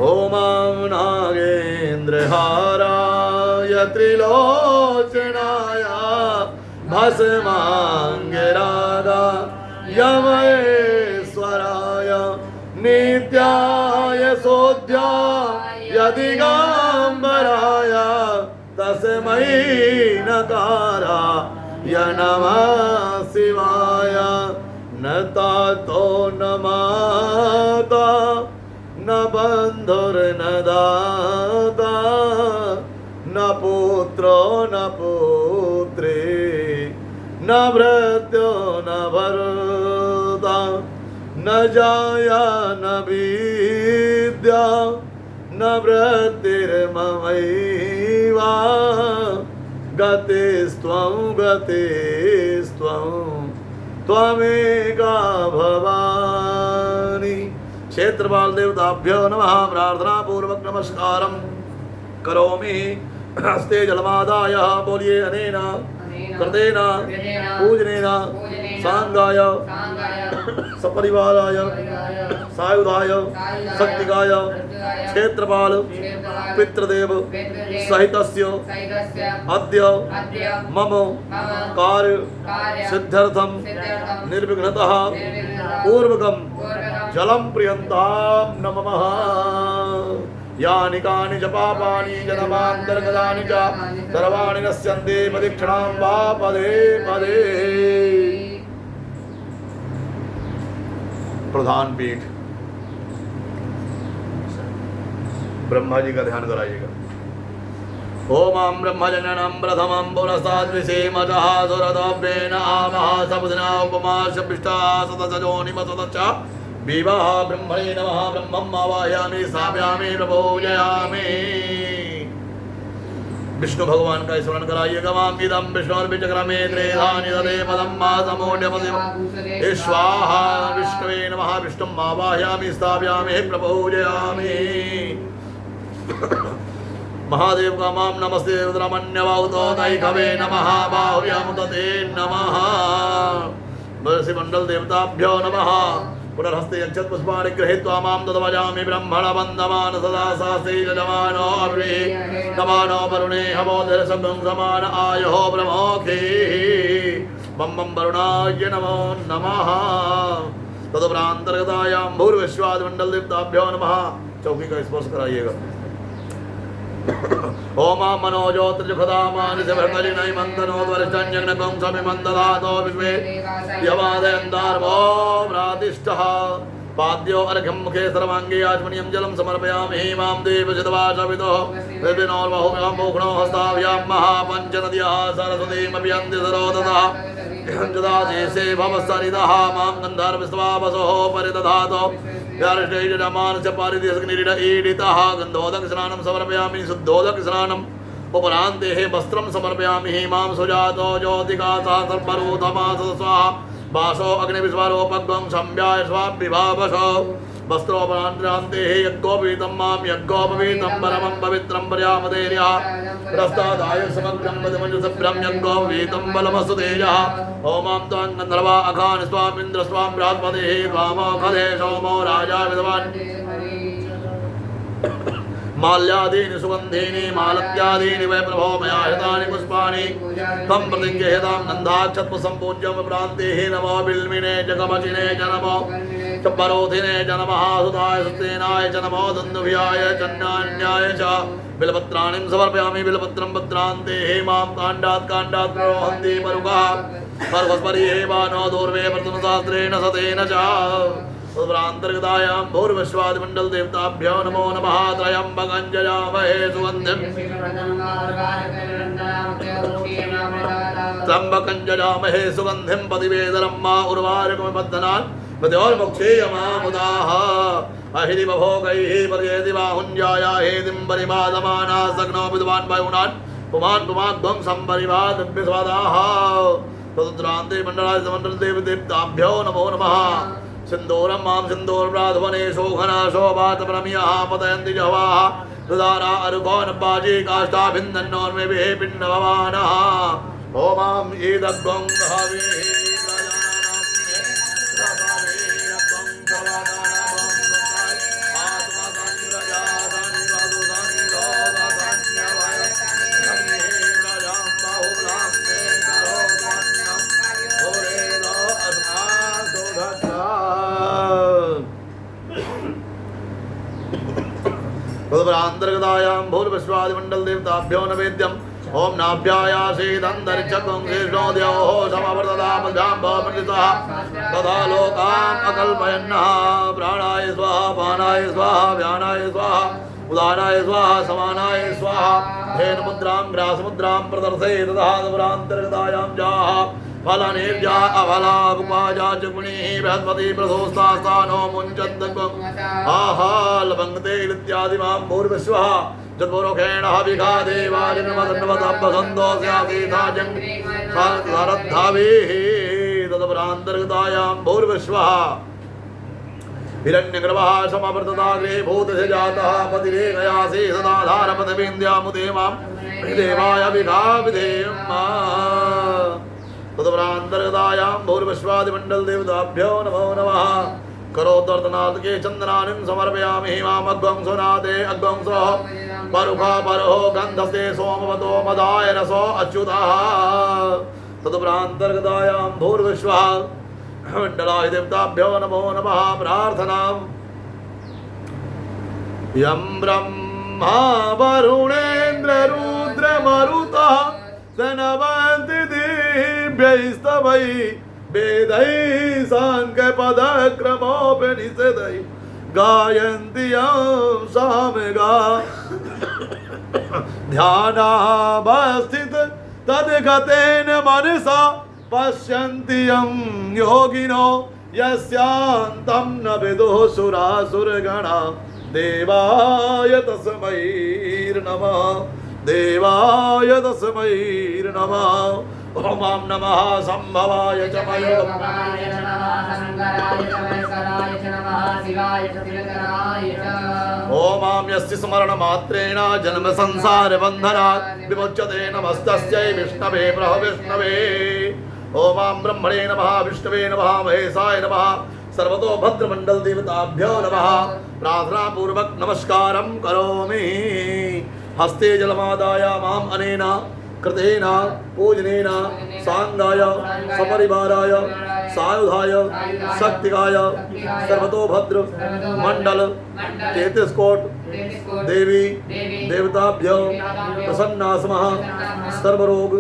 ओमां नागेन्द्रहाराय त्रिलोचनाय भस्माङ्गरागा यमयेश्वराय नित्याय सोऽध्याय दिगम्बराय तस्मै नकाराय नमः शिवाय न तातो न माता न बन्धुर्न दाता न पुत्रो न पुत्री न भृत्यो न भर्ता न जाया न विद्या न वृत्तिर्ममैव गतिस्त्वं त्वमेका भवानी। क्षेत्रपाल देवताभ्यो नमः प्रार्थना पूर्वक नमस्कारं करोमि। हस्ते जलमादाय बोलिए अनेन कृतेन पूजनेन सांगाय सपरिवाराय सायुधाय शक्तिकाय क्षेत्रपाल पितृदेव सहितस्य अद्य मम कार्य सिद्ध्यर्थं निर्विघ्नतः पूर्वकं जलं प्रियन्तां नमः। यानि कानि च पापानि जन्मान्तर्गतानि च सर्वाणि नश्यन्ति प्रदक्षिणां वा पदे पदे। प्रधान पीठ ब्रह्मा जी का ध्यान कराइएगा। ओम ब्रह्मजननं प्रथमं पुरस्ताद्विषेमजः सुरदव्येन आमः सपदिना उपमा शपिष्टा सतसजोनिमसतश्च विवाह ब्रह्मणे नमः। ब्रह्मम् आवाहयामि स्थापयामि प्रपूजयामि। विष्णु भगवान का स्मरण कराइएगा। माम इदं विष्णुर्विचक्रमे त्रेधानि तदे पदं मा समोड्यपदे स्वाहा। विष्णवे नमः। विष्णुम् आवाहयामि स्थापयामि प्रपूजयामि। महादेव का माम नमस्ते रुद्रमन्यवाहुतो दैखवे नमः। बाहुव्यामुदते नमः। बर्षि मंडल देवताभ्यो नमः। पुनर्हस्ते यक्षत पुष्पाणि गृहीत्वा मां तद्वजामि ब्रह्मण वन्दमान सदा सास्ते यजमानो अब्रे नमानो वरुणे हवोदरसगं समान आयो ब्रह्मोखे। बम बम वरुणाय नमो नमः। तदुपरांतर्गतायां भूर्विश्वाद मंडल देवताभ्यो नमः। चौकी का स्पर्श कराइएगा। ओम मनोज्योतिर्जुखदामानि सेवकलिनै मन्दनो द्वरिष्ठञ्जग्नकं समिमन्दधातो विश्वे यवादयन्तार्भो प्रातिष्ठः। पाद्यो अर्घ्यं मुखे सर्वाङ्गे आचमनीयं जलं समर्पयामि। मां देवचितवाचवितो विपिनोर्बहुभ्यां मोघ्नो हस्ताभ्यां महापञ्चनद्याः सरस्वतीमपि यन्ति सरोदतः जदाशेषे भवसरितः मां गन्धर्वस्वावसोः परिदधातो व्यारिष्टैर्यजमानस्य पारिदेशनिरीडीडितः। गन्धोदक स्नानं समर्पयामि। शुद्धोदक स्नानम् उपरान्ते वस्त्रं समर्पयामि। मां सुजातो ज्योतिकासः सर्वरूथमास स्वाहा। वासो अग्निविस्वरोपग्वं संव्याय स्वाभिभावसो। वस्त्रोपरान्ते यज्ञोपवीतं मां यज्ञोपवीतं परमं पवित्रं पर्यामतेर्यः। प्रस्तादाय समग्रं पदमञ्जुसभ्रं यज्ञोपवीतं बलमस्तु तेजः। ओमां त्वां गन्धर्वा अखान् स्वामिन्द्र स्वां बृहस्पतिः त्वामोखदे सोमो राजा विद्वान्। माल्यादीनि सुगन्धीनि मालत्यादीनि वै प्रभो मया हितानि पुष्पाणि तं प्रतिगृहीतां गन्धाक्षत्पुष्पसम्पूज्यं प्रान्तेः नमो बिल्मिने जगमचिने च नमो चम्बरोधिने च नमः। सुताय सुतेनाय च नमो दुन्दुभ्याय चन्नान्याय च बिल्पत्राणिं समर्पयामि। बिल्पत्रं पत्रान्तेः मां काण्डात् काण्डात् प्ररोहन्ति मरुकः। पर्वस्परिः वानो दूर्वे प्रथमशास्त्रेण सतेन च। तदुपरान्तर्गतायां भूर्विश्वादिमण्डल देवताभ्यो नमो नमः। त्र्यम्बकं यजामहे सुगन्धिं त्र्यम्बकं यजामहे सुगन्धिं पतिवेदनं मा उर्वारुकमिबध्नान् मृत्योर्मुक्षीयमामुदाः। अहिरि बभोगैः पर्येति बाहुञ्जाया हेतिं परिवादमाना सग्नो विद्वान् वायुनान् पुमान् पुमाद्वं सम्परिवादभ्यस्वादाः। तदुत्तरान्ते मण्डलाय समण्डल देवताभ्यो नमो नमः। सिन्दूरं मां सिन्दूरप्राधवने शोभना शोभात प्रमियः पतयन्ति जवाः। रुदारा अरुकोन बाजी काष्ठाभिन्दन्नोर्मेभिः पिण्डभवानः। ओमां ईदग्वं दहाभिः तदुपरान्तर्गतायां भूर्विश्वादिमण्डल देवताभ्यो नैवेद्यम्। ओम नाभ्यायासेदन्तरिक्षं शेषोद्योः समवर्ततामभ्यां भवपण्डितः तथा लोकान् अकल्पयन्नः। प्राणाय स्वाहा पानाय स्वाहा व्यानाय स्वाहा उदानाय स्वाहा समानाय स्वाहा। धेन मुद्रां ग्रासमुद्रां प्रदर्शय तथा तदुपरान्तर्गतायां जाः फलनिर्जा अफला उपाजा च गुणिः बृहस्पति प्रथोस्तास्तानो मुञ्चन्तकम् आहा लभङ्गते इत्यादि मां भूर्विश्वः जद्वरोखेण हविघा देवाजिनमदन्वदब्बसन्दो स्यासीथाजं सारद्धाभिः। तदुपरान्तर्गतायां भूर्विश्वः हिरण्यगर्भः समवर्तताग्रे भूतस्य जातः पतिरेकयासि सदाधारपदविन्द्यामुदे मां देवाय विघा विधेयम्। तदुपरान्तर्गतायां भूर्विश्वादिमण्डल देवताभ्यो नमो नमः। करोदर्दनाथ के चंदनानिं समर्पयामि। मामग्वं सुनादे अग्वं सो परुखा परो गन्धस्ते सोमवतो मदाय रसो अच्युतः। तदुपरान्तर्गतायां भूर्विश्वः मण्डलाय देवताभ्यो नमो नमः। प्रार्थना यं ब्रह्म ब्रह्मा वरुणेन्द्र रुद्र मरुतः सनवन्ति दिव्यैस्तवैः वेदैः साङ्ख्यपदक्रमोपनिषदैः गायन्ति यं सामगा ध्यानावस्थित तद्गतेन मनसा पश्यन्ति यं योगिनो यस्यान्तं न विदुः सुरासुरगणा देवाय तस्मै नमः देवाय तस्मै नमः ओम नमः संभवाय च मयोगमाय नमः शंकराय च वैसराय च नमः शिवाय च त्रिलोचनाय च ओम यस्य स्मरण मात्रेण जन्म संसार बन्धनात् विमुच्यते नमस्तस्यै विष्णवे प्रभविष्णवे ओम ब्रह्मणे नमः विष्णवे नमः महेशाय नमः सर्वतो भद्रमंडल देवताभ्यो नमः प्रार्थना पूर्वक नमस्कारं करोमि हस्ते जलमादाय माम अनेन कृतेन पूजनेन सांगाय सपरिवाराय सायुधाय शक्तिकाय सर्वतो भद्र मंडल 33 कोट देवी देवताभ्यो प्रसन्ना स्मः सर्वरोग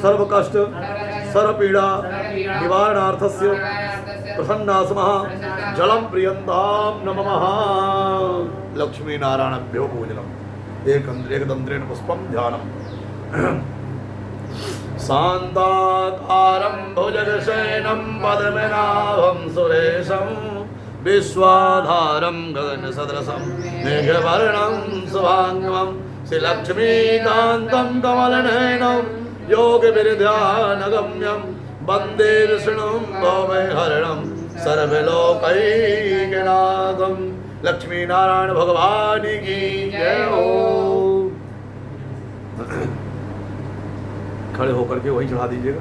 सर्वकष्ट सर्वपीड़ा निवारणार्थस्य प्रसन्ना स्मः जलम प्रियंतां नमः लक्ष्मी नारायणभ्यो पूजनम् एकदंत्रेण पुष्पं ध्यानम् शान्ताकारं भुजगशयनं पद्मनाभं सुरेशं विश्वाधारं गगनसदृशं मेघवर्णं शुभांगं श्रीलक्ष्मीकान्तं कमलनयनं योगविद्यानगम्यं वन्दे विष्णुं भवभयहरणं सर्वलोकैकनाथं लक्ष्मी नारायण भगवान की जय हो। खड़े होकर के वहीं चढ़ा दीजिएगा।